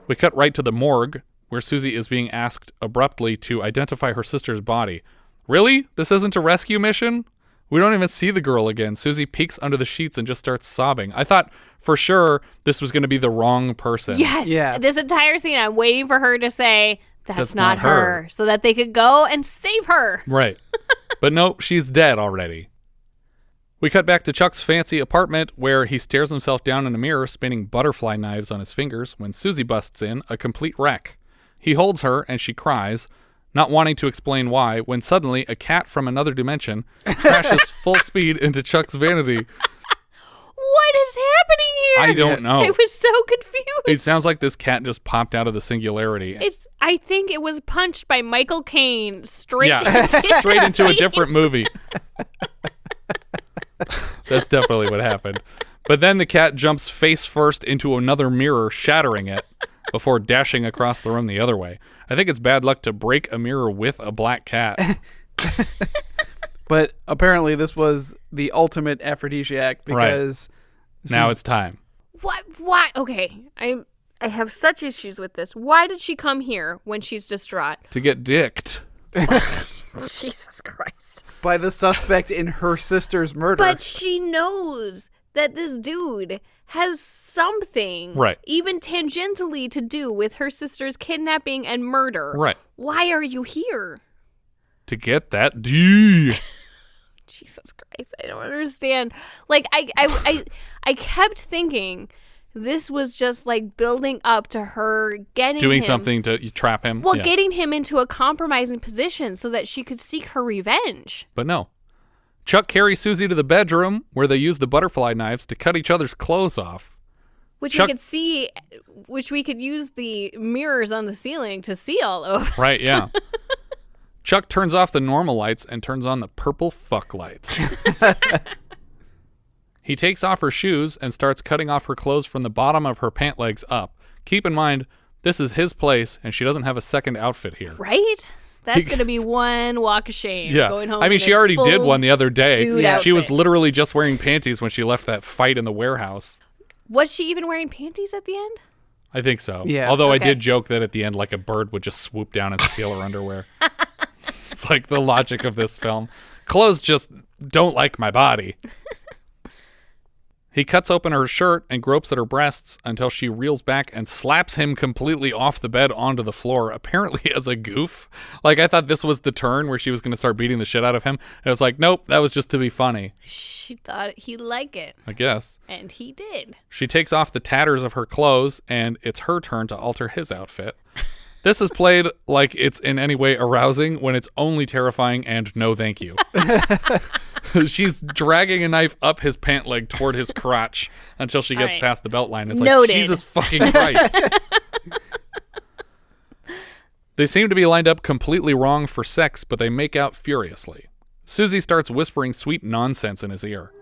We cut right to the morgue, where Susie is being asked abruptly to identify her sister's body. Really? This isn't a rescue mission? We don't even see the girl again. Susie peeks under the sheets and just starts sobbing. I thought for sure this was going to be the wrong person. Yes. Yeah. This entire scene, I'm waiting for her to say, that's not her, so that they could go and save her. Right. But nope, she's dead already. We cut back to Chuck's fancy apartment where he stares himself down in a mirror, spinning butterfly knives on his fingers when Susie busts in, a complete wreck. He holds her and she cries, not wanting to explain why, when suddenly a cat from another dimension crashes full speed into Chuck's vanity. What is happening here? I don't know. I was so confused. It sounds like this cat just popped out of the singularity. I think it was punched by Michael Caine straight into a different movie. That's definitely what happened. But then the cat jumps face first into another mirror, shattering it, before dashing across the room the other way. I think it's bad luck to break a mirror with a black cat. But apparently this was the ultimate aphrodisiac because... Now it's time. What? Why? Okay, I have such issues with this. Why did she come here when she's distraught? To get dicked. Jesus Christ. By the suspect in her sister's murder. But she knows that this dude has something, right, even tangentially to do with her sister's kidnapping and murder. Right. Why are you here? To get that D. Jesus Christ, I don't understand. Like, I kept thinking this was just like building up to her doing something to trap him. Well, getting him into a compromising position so that she could seek her revenge. But no. Chuck carries Susie to the bedroom where they use the butterfly knives to cut each other's clothes off. Which we could see, which we could use the mirrors on the ceiling to see all over. Right, yeah. Chuck turns off the normal lights and turns on the purple fuck lights. He takes off her shoes and starts cutting off her clothes from the bottom of her pant legs up. Keep in mind, this is his place and she doesn't have a second outfit here. Right? That's going to be one walk of shame. Yeah. Going home I mean, she already did one the other day. Yeah. She was literally just wearing panties when she left that fight in the warehouse. Was she even wearing panties at the end? I think so. Yeah. Although I did joke that at the end, like a bird would just swoop down and steal her underwear. It's like the logic of this film. Clothes just don't like my body. He cuts open her shirt and gropes at her breasts until she reels back and slaps him completely off the bed onto the floor, apparently as a goof. Like, I thought this was the turn where she was going to start beating the shit out of him. And I was like, nope, that was just to be funny. She thought he'd like it. I guess. And he did. She takes off the tatters of her clothes, and it's her turn to alter his outfit. This is played like it's in any way arousing when it's only terrifying and no thank you. She's dragging a knife up his pant leg toward his crotch until she gets past the belt line. It's Noted. like, Jesus fucking Christ. They seem to be lined up completely wrong for sex, but they make out furiously. Susie starts whispering sweet nonsense in his ear.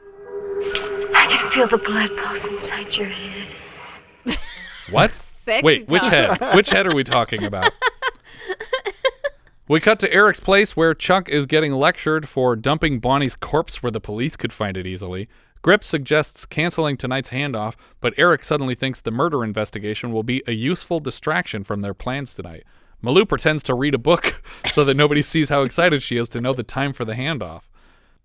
I can feel the blood pulse inside your head. What? Sexy Wait, which talk. head? Which head are we talking about? We cut to Eric's place where Chuck is getting lectured for dumping Bonnie's corpse where the police could find it easily. Grip suggests canceling tonight's handoff, but Erik suddenly thinks the murder investigation will be a useful distraction from their plans tonight. Malow pretends to read a book so that nobody sees how excited she is to know the time for the handoff.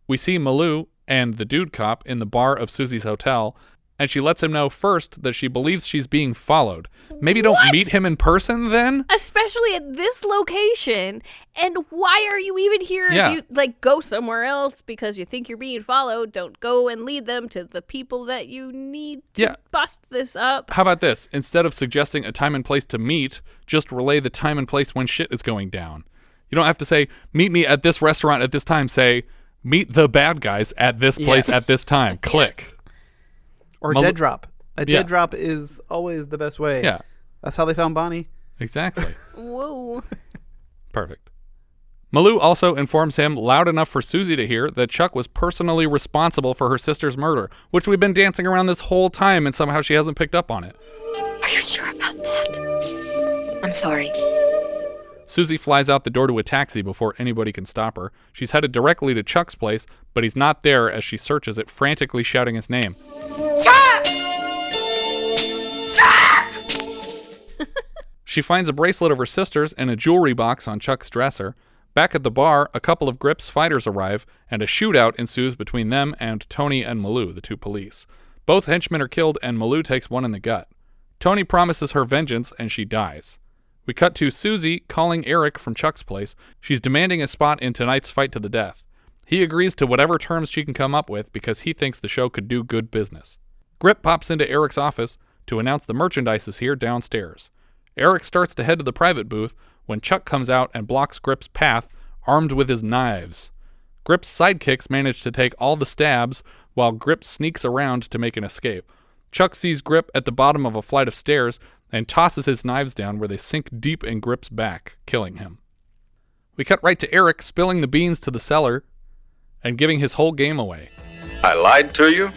We see Malow and the dude cop in the bar of Susie's hotel, and she lets him know first that she believes she's being followed. Maybe don't meet him in person then? Especially at this location. And why are you even here? Yeah. If you go somewhere else because you think you're being followed, don't go and lead them to the people that you need to bust this up. How about this? Instead of suggesting a time and place to meet, just relay the time and place when shit is going down. You don't have to say, meet me at this restaurant at this time. Say, meet the bad guys at this place at this time. Click. Yes. Or dead drop. A dead drop is always the best way. Yeah. That's how they found Bonnie. Exactly. Whoa. Perfect. Malow also informs him loud enough for Susie to hear that Chuck was personally responsible for her sister's murder, which we've been dancing around this whole time and somehow she hasn't picked up on it. Are you sure about that? I'm sorry. Susie flies out the door to a taxi before anybody can stop her. She's headed directly to Chuck's place, but he's not there as she searches it, frantically shouting his name. Chuck! Chuck! She finds a bracelet of her sister's and a jewelry box on Chuck's dresser. Back at the bar, a couple of Grip's fighters arrive, and a shootout ensues between them and Tony and Malow, the two police. Both henchmen are killed, and Malow takes one in the gut. Tony promises her vengeance, and she dies. We cut to Susie calling Erik from Chuck's place. She's demanding a spot in tonight's fight to the death. He agrees to whatever terms she can come up with because he thinks the show could do good business. Grip pops into Erik's office to announce the merchandise is here downstairs. Erik starts to head to the private booth when Chuck comes out and blocks Grip's path, armed with his knives. Grip's sidekicks manage to take all the stabs while Grip sneaks around to make an escape. Chuck sees Grip at the bottom of a flight of stairs and tosses his knives down where they sink deep in Grip's back, killing him. We cut right to Erik spilling the beans to the cellar and giving his whole game away. I lied to you,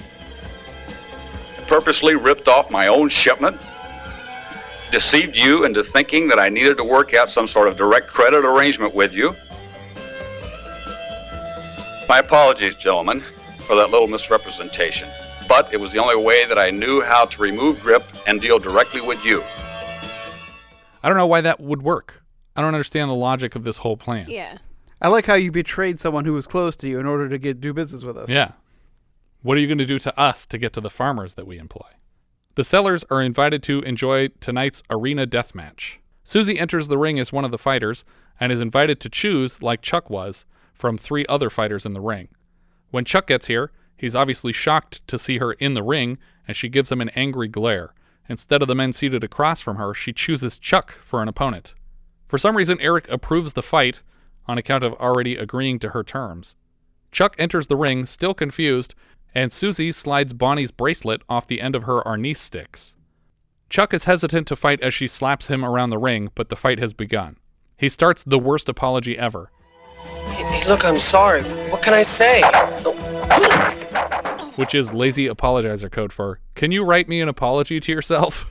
purposely ripped off my own shipment, deceived you into thinking that I needed to work out some sort of direct credit arrangement with you. My apologies, gentlemen, for that little misrepresentation. But it was the only way that I knew how to remove Grip and deal directly with you. I don't know why that would work. I don't understand the logic of this whole plan. Yeah. I like how you betrayed someone who was close to you in order to do business with us. Yeah. What are you going to do to us to get to the farmers that we employ? The sellers are invited to enjoy tonight's arena deathmatch. Susie enters the ring as one of the fighters and is invited to choose, like Chuck was, from 3 other fighters in the ring. When Chuck gets here, he's obviously shocked to see her in the ring, and she gives him an angry glare. Instead of the men seated across from her, she chooses Chuck for an opponent. For some reason, Erik approves the fight on account of already agreeing to her terms. Chuck enters the ring, still confused, and Susie slides Bonnie's bracelet off the end of her arnis sticks. Chuck is hesitant to fight as she slaps him around the ring, but the fight has begun. He starts the worst apology ever. Hey, look, I'm sorry. What can I say? Which is lazy apologizer code for, can you write me an apology to yourself?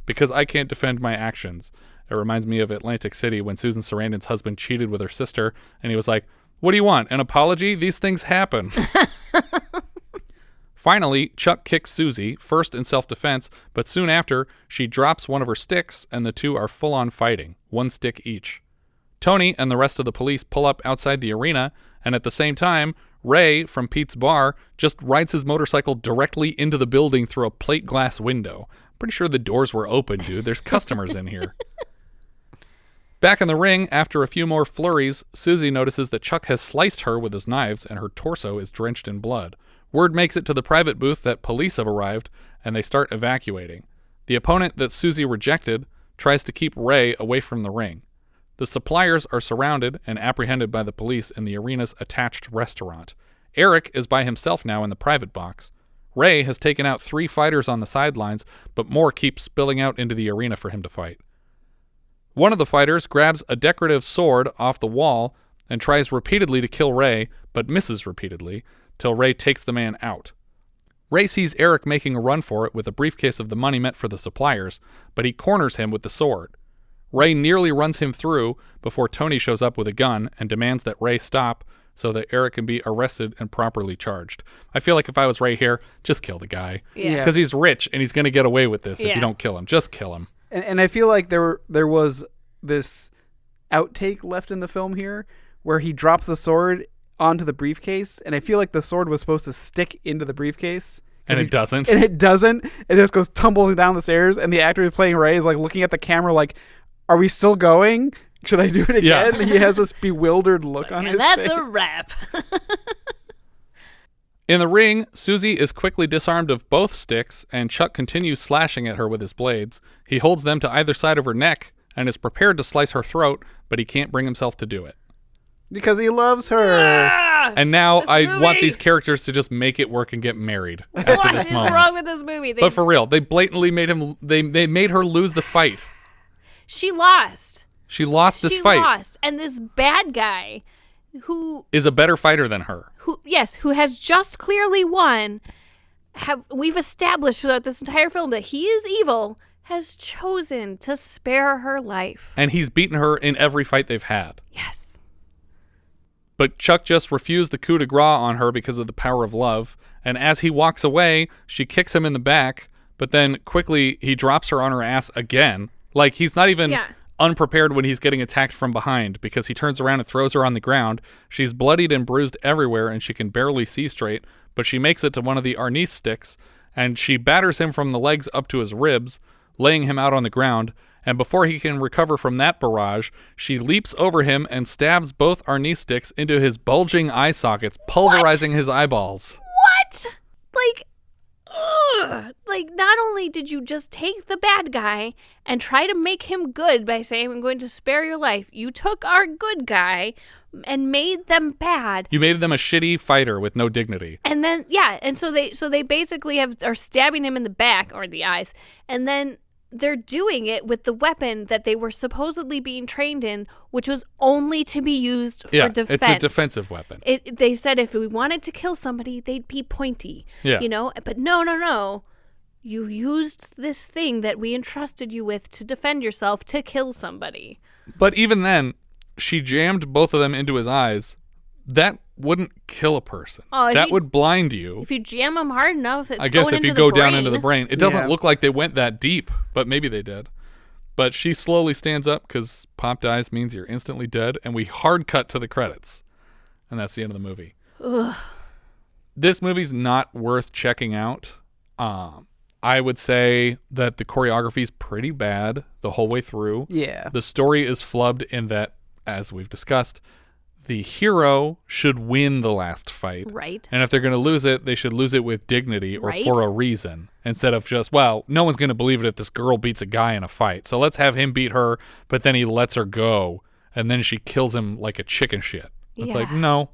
Because I can't defend my actions. It reminds me of Atlantic City when Susan Sarandon's husband cheated with her sister, and he was like, what do you want, an apology? These things happen. Finally, Chuck kicks Susie, first in self-defense, but soon after, she drops one of her sticks, and the two are full-on fighting, 1 stick each. Tony and the rest of the police pull up outside the arena, and at the same time, Ray from Pete's bar just rides his motorcycle directly into the building through a plate glass window. I'm pretty sure the doors were open, dude. There's customers in here. Back in the ring, after a few more flurries, Susie notices that Chuck has sliced her with his knives and her torso is drenched in blood. Word makes it to the private booth that police have arrived, and they start evacuating. The opponent that Susie rejected tries to keep Ray away from the ring. The suppliers are surrounded and apprehended by the police in the arena's attached restaurant. Erik is by himself now in the private box. Ray has taken out 3 fighters on the sidelines, but more keep spilling out into the arena for him to fight. One of the fighters grabs a decorative sword off the wall and tries repeatedly to kill Ray, but misses repeatedly, till Ray takes the man out. Ray sees Erik making a run for it with a briefcase of the money meant for the suppliers, but he corners him with the sword. Ray nearly runs him through before Tony shows up with a gun and demands that Ray stop so that Erik can be arrested and properly charged. I feel like if I was Ray here, just kill the guy. Yeah. Because he's rich and he's going to get away with this if you don't kill him. Just kill him. And I feel like there was this outtake left in the film here where he drops the sword onto the briefcase, and I feel like the sword was supposed to stick into the briefcase. And it doesn't. And it doesn't. It just goes tumbling down the stairs, and the actor who's playing Ray is like looking at the camera like, are we still going? Should I do it again? Yeah. He has this bewildered look on his face. And that's a wrap. In the ring, Susie is quickly disarmed of both sticks, and Chuck continues slashing at her with his blades. He holds them to either side of her neck and is prepared to slice her throat, but he can't bring himself to do it. Because he loves her. Ah, and now I want these characters to just make it work and get married after this moment. What is wrong with this movie? But for real, they blatantly made him. They made her lose the fight. She lost. She lost this fight. She lost, and this bad guy, who is a better fighter than her. Who has just clearly won. We've established throughout this entire film that he is evil. Has chosen to spare her life, and he's beaten her in every fight they've had. Yes. But Chuck just refused the coup de grace on her because of the power of love, and as he walks away, she kicks him in the back, but then quickly he drops her on her ass again. Like, he's not even unprepared when he's getting attacked from behind, because he turns around and throws her on the ground. She's bloodied and bruised everywhere, and she can barely see straight, but she makes it to one of the Arnis sticks, and she batters him from the legs up to his ribs, laying him out on the ground, and before he can recover from that barrage, she leaps over him and stabs both Arnis sticks into his bulging eye sockets, pulverizing his eyeballs. What? Like, not only did you just take the bad guy and try to make him good by saying, I'm going to spare your life, you took our good guy and made them bad. You made them a shitty fighter with no dignity. And then, and so they basically are stabbing him in the back or the eyes, and then they're doing it with the weapon that they were supposedly being trained in, which was only to be used for defense. It's a defensive weapon. They said if we wanted to kill somebody, they'd be pointy. Yeah. But no. You used this thing that we entrusted you with to defend yourself to kill somebody. But even then, she jammed both of them into his eyes. That wouldn't kill a person. That would blind you. If you jam them hard enough, it's I guess going if you into go the brain. down into the brain. It doesn't look like they went that deep, but maybe they did. But she slowly stands up because pop dies means you're instantly dead, and we hard cut to the credits. And that's the end of the movie. Ugh. This movie's not worth checking out. I would say that the choreography is pretty bad the whole way through. Yeah. The story is flubbed in that, as we've discussed, the hero should win the last fight. Right. And if they're going to lose it, they should lose it with dignity or Right. for a reason. Instead of just, well, no one's going to believe it if this girl beats a guy in a fight. So let's have him beat her, but then he lets her go. And then she kills him like a chicken shit. It's like, no,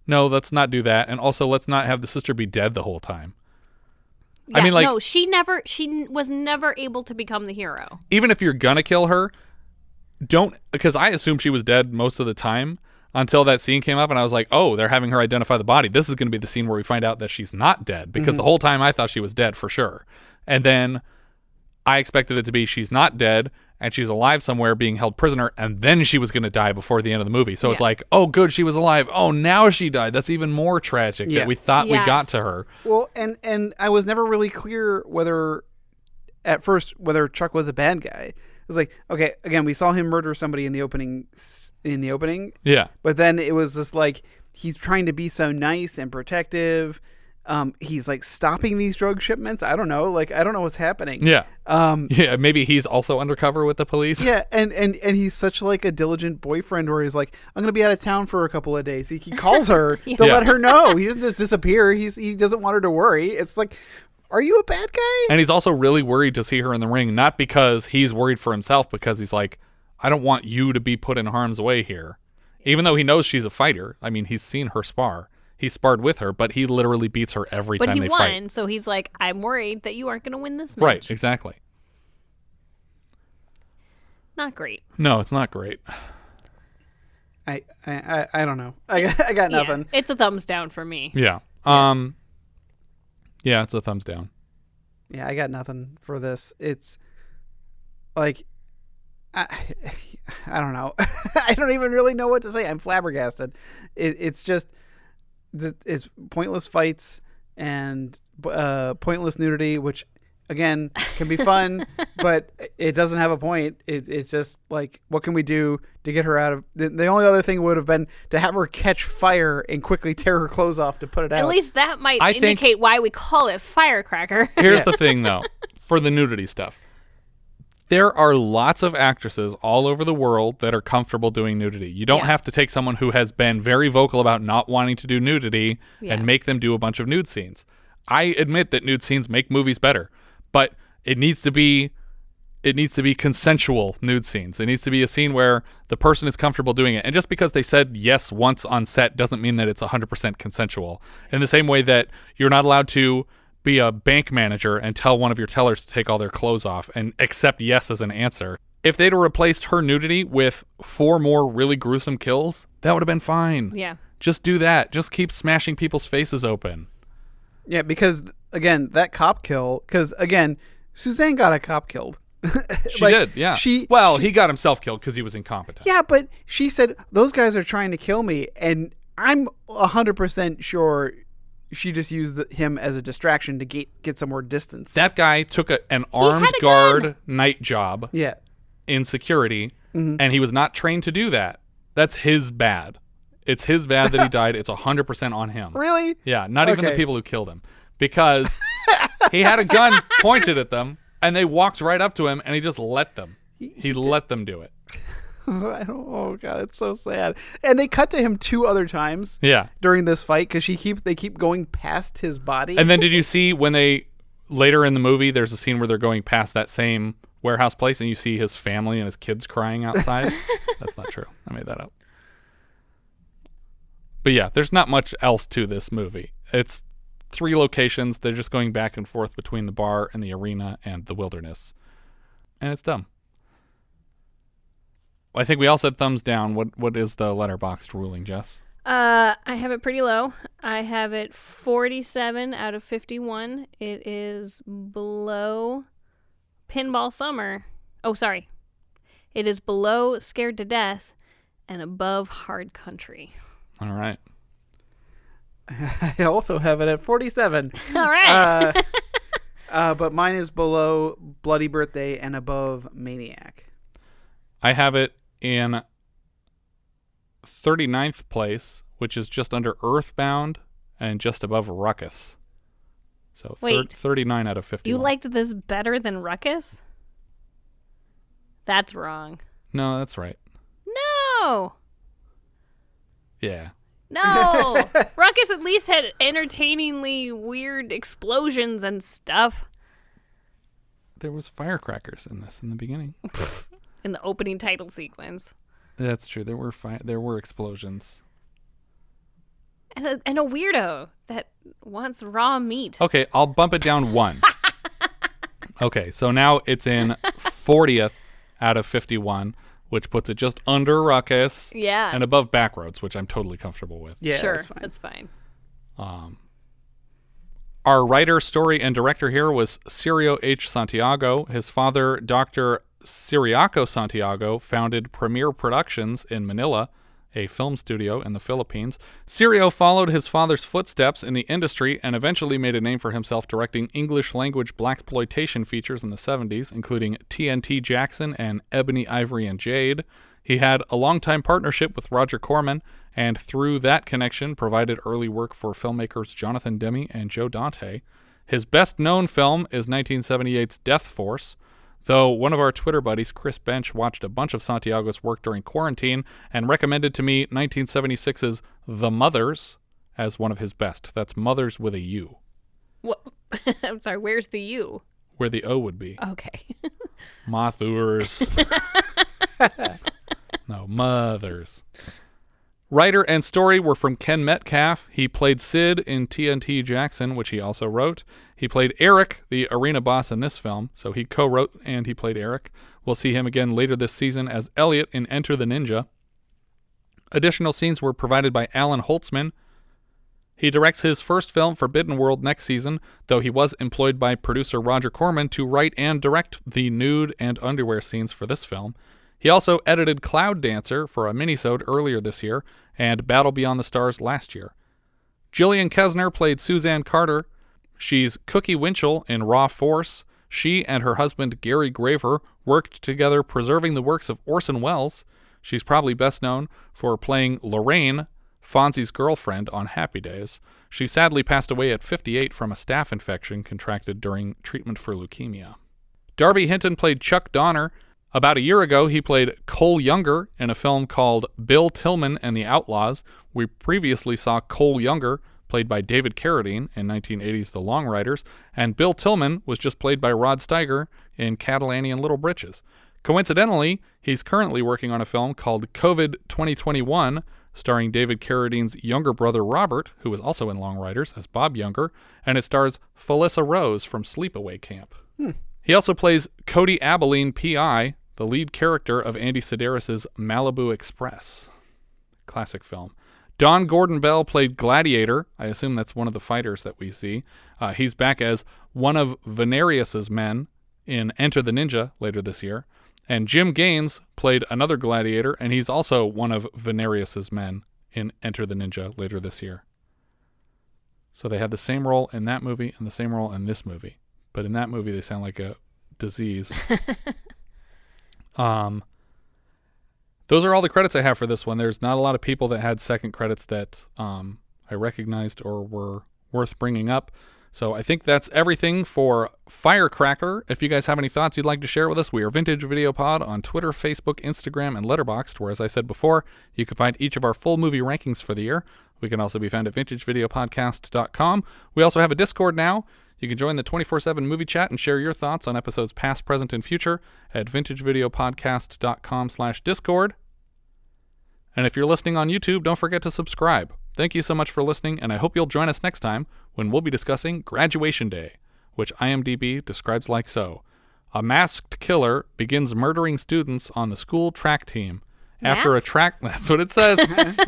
let's not do that. And also, let's not have the sister be dead the whole time. Yeah, I mean, like, no, she was never able to become the hero. Even if you're going to kill her, don't, because I assumed she was dead most of the time until that scene came up, and I was like, oh, they're having her identify the body. This is going to be the scene where we find out that she's not dead, because the whole time I thought she was dead for sure. And then I expected it to be she's not dead, and she's alive somewhere being held prisoner, and then she was going to die before the end of the movie. So it's like, oh, good, she was alive. Oh, now she died. That's even more tragic that we thought we got to her. Well, and I was never really clear whether Chuck was a bad guy. It was like, okay, again, we saw him murder somebody in the opening. Yeah. But then it was just like, he's trying to be so nice and protective. He's like stopping these drug shipments. I don't know. Like, I don't know what's happening. Yeah. Maybe he's also undercover with the police. Yeah. And he's such like a diligent boyfriend where he's like, I'm going to be out of town for a couple of days. He calls her to let her know. He doesn't just disappear. He doesn't want her to worry. It's like, are you a bad guy? And he's also really worried to see her in the ring, not because he's worried for himself, because he's like, I don't want you to be put in harm's way here. Even though he knows she's a fighter. I mean, he's seen her spar. He sparred with her, but he literally beats her every time they fight. But he won, so he's like, I'm worried that you aren't going to win this match. Right, exactly. Not great. No, it's not great. I don't know. I got nothing. Yeah, it's a thumbs down for me. Yeah. Yeah, it's a thumbs down. Yeah, I got nothing for this. It's like, I don't know. I don't even really know what to say. I'm flabbergasted. It's just, it's pointless fights and pointless nudity, which, again, can be fun, but it doesn't have a point. It's just like, what can we do to get her out of... The only other thing would have been to have her catch fire and quickly tear her clothes off to put it out. At least that might indicate why we call it Firecracker. Here's the thing, though, for the nudity stuff. There are lots of actresses all over the world that are comfortable doing nudity. You don't have to take someone who has been very vocal about not wanting to do nudity and make them do a bunch of nude scenes. I admit that nude scenes make movies better. But it needs to be consensual nude scenes. It needs to be a scene where the person is comfortable doing it. And just because they said yes once on set doesn't mean that it's 100% consensual. In the same way that you're not allowed to be a bank manager and tell one of your tellers to take all their clothes off and accept yes as an answer. If they'd have replaced her nudity with 4 more really gruesome kills, that would have been fine. Yeah. Just do that. Just keep smashing people's faces open. Yeah, because, again, that cop kill... Because, again, Susanne got a cop killed. She did, yeah. He got himself killed because he was incompetent. Yeah, but she said, those guys are trying to kill me, and I'm 100% sure she just used him as a distraction to get some more distance. That guy took an armed guard night job in security, and he was not trained to do that. That's his bad. It's his bad that he died. It's 100% on him. Really? Yeah, not even the people who killed him. Because he had a gun pointed at them, and they walked right up to him, and he just let them. He let them do it. Oh, God, it's so sad. And they cut to him 2 other times during this fight, because they keep going past his body. And then did you see when later in the movie, there's a scene where they're going past that same warehouse place, and you see his family and his kids crying outside? That's not true. I made that up. But yeah, there's not much else to this movie. It's 3 locations. They're just going back and forth between the bar and the arena and the wilderness. And it's dumb. I think we all said thumbs down. What is the Letterboxd ruling, Jess? I have it pretty low. I have it 47 out of 51. It is below Pinball Summer. Oh, sorry. It is below Scared to Death and above Hard Country. All right. I also have it at 47. All right. But mine is below Bloody Birthday and above Maniac. I have it in 39th place, which is just under Earthbound and just above Ruckus. So 39 out of 51. You liked this better than Ruckus? That's wrong. No, that's right. No. Yeah. No. Ruckus at least had entertainingly weird explosions and stuff. There was firecrackers in this in the beginning. In the opening title sequence. That's true. There were explosions. And a weirdo that wants raw meat. Okay, I'll bump it down 1. Okay, so now it's in 40th out of 51, which puts it just under Ruckus. Yeah. And above Backroads, which I'm totally comfortable with. Yeah, sure, that's fine. Our writer, story, and director here was Cirio H. Santiago. His father, Dr. Ciriaco Santiago, founded Premier Productions in Manila, a film studio in the Philippines. Cirio followed his father's footsteps in the industry and eventually made a name for himself directing English-language blaxploitation features in the 70s, including TNT Jackson and Ebony, Ivory, and Jade. He had a long-time partnership with Roger Corman, and through that connection provided early work for filmmakers Jonathan Demme and Joe Dante. His best-known film is 1978's Death Force, though one of our Twitter buddies, Chris Bench, watched a bunch of Santiago's work during quarantine and recommended to me 1976's The Mothers as one of his best. That's Mothers with a U. What? I'm sorry, where's the U? Where the O would be. Okay. Mothers. No, Mothers. Writer and story were from Ken Metcalfe. He played Sid in TNT Jackson, which he also wrote. He played Erik, the arena boss in this film, so he co-wrote and he played Erik. We'll see him again later this season as Elliot in Enter the Ninja. Additional scenes were provided by Allan Holzman. He directs his first film, Forbidden World, next season, though he was employed by producer Roger Corman to write and direct the nude and underwear scenes for this film. He also edited Cloud Dancer for a minisode earlier this year and Battle Beyond the Stars last year. Jillian Kesner played Susanne Carter. She's Cookie Winchell in Raw Force. She and her husband Gary Graver worked together preserving the works of Orson Welles. She's probably best known for playing Lorraine, Fonzie's girlfriend, on Happy Days. She sadly passed away at 58 from a staph infection contracted during treatment for leukemia. Darby Hinton played Chuck Donner. About a year ago, he played Cole Younger in a film called Bill Tillman and the Outlaws. We previously saw Cole Younger, played by David Carradine in 1980's The Long Riders, and Bill Tillman was just played by Rod Steiger in Catalanian Little Britches. Coincidentally, he's currently working on a film called COVID 2021, starring David Carradine's younger brother Robert, who was also in Long Riders as Bob Younger, and it stars Felissa Rose from Sleepaway Camp. He also plays Cody Abilene, P.I., the lead character of Andy Sedaris' Malibu Express. Classic film. Don Gordon Bell played Gladiator. I assume that's one of the fighters that we see. He's back as one of Venarius's men in Enter the Ninja later this year. And Jim Gaines played another gladiator, and he's also one of Venarius's men in Enter the Ninja later this year. So they had the same role in that movie and the same role in this movie. But in that movie, they sound like a disease. Those are all the credits I have for this one. There's not a lot of people that had second credits that I recognized or were worth bringing up. So I think that's everything for Firecracker. If you guys have any thoughts you'd like to share with us, we are Vintage Video Pod on Twitter, Facebook, Instagram, and Letterboxd, where, as I said before, you can find each of our full movie rankings for the year. We can also be found at vintagevideopodcast.com. We also have a Discord now. You can join the 24/7 movie chat and share your thoughts on episodes past, present, and future at vintagevideopodcast.com/Discord. And if you're listening on YouTube, don't forget to subscribe. Thank you so much for listening, and I hope you'll join us next time when we'll be discussing Graduation Day, which IMDb describes like so. A masked killer begins murdering students on the school track team. After a track, that's what it says.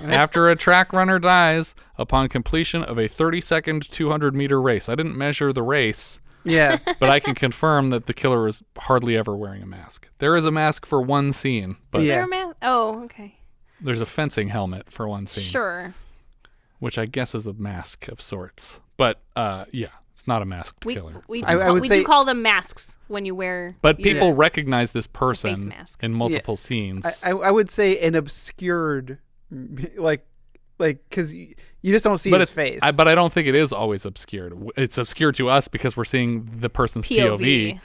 After a track runner dies upon completion of a 30-second 200-meter race. I didn't measure the race. Yeah. But I can confirm that the killer is hardly ever wearing a mask. There is a mask for one scene. But is there a mask? Oh, okay. There's a fencing helmet for one scene. Sure. Which I guess is a mask of sorts. But, yeah. It's not a masked killer. We do call them masks when you wear. But people recognize this person in multiple scenes. I would say an obscured, like, because you just don't see his face. But I don't think it is always obscured. It's obscured to us because we're seeing the person's POV.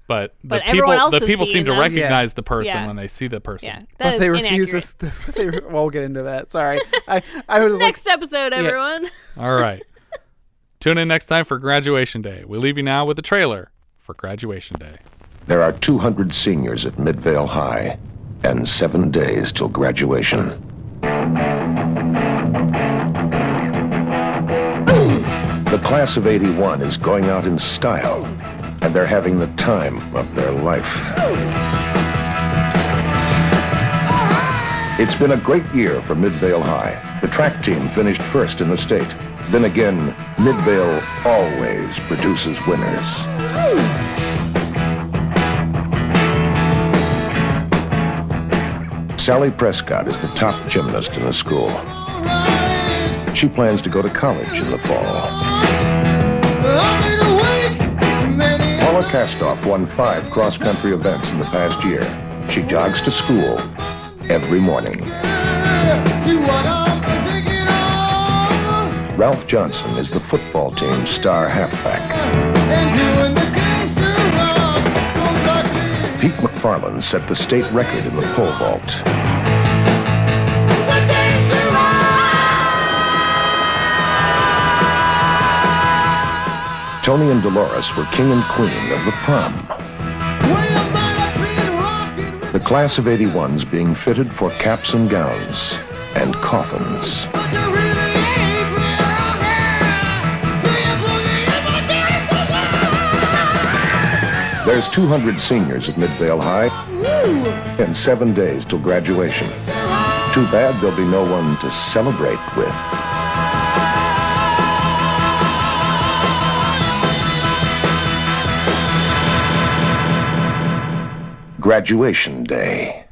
But the people seem to recognize the person when they see the person. Yeah, but they refuse this. We'll get into that. Sorry. I was next episode, everyone. Yeah. All right. Tune in next time for Graduation Day. We leave you now with the trailer for Graduation Day. There are 200 seniors at Midvale High and 7 days till graduation. The class of '81 is going out in style, and they're having the time of their life. It's been a great year for Midvale High. The track team finished first in the state. Then again, Midvale always produces winners. Sally Prescott is the top gymnast in the school. She plans to go to college in the fall. Paula Kastoff won 5 cross-country events in the past year. She jogs to school every morning. Ralph Johnson is the football team's star halfback. Pete McFarland set the state record in the pole vault. Tony and Dolores were king and queen of the prom. The class of '81's being fitted for caps and gowns, and coffins. There's 200 seniors at Midvale High and 7 days till graduation. Too bad there'll be no one to celebrate with. Graduation day.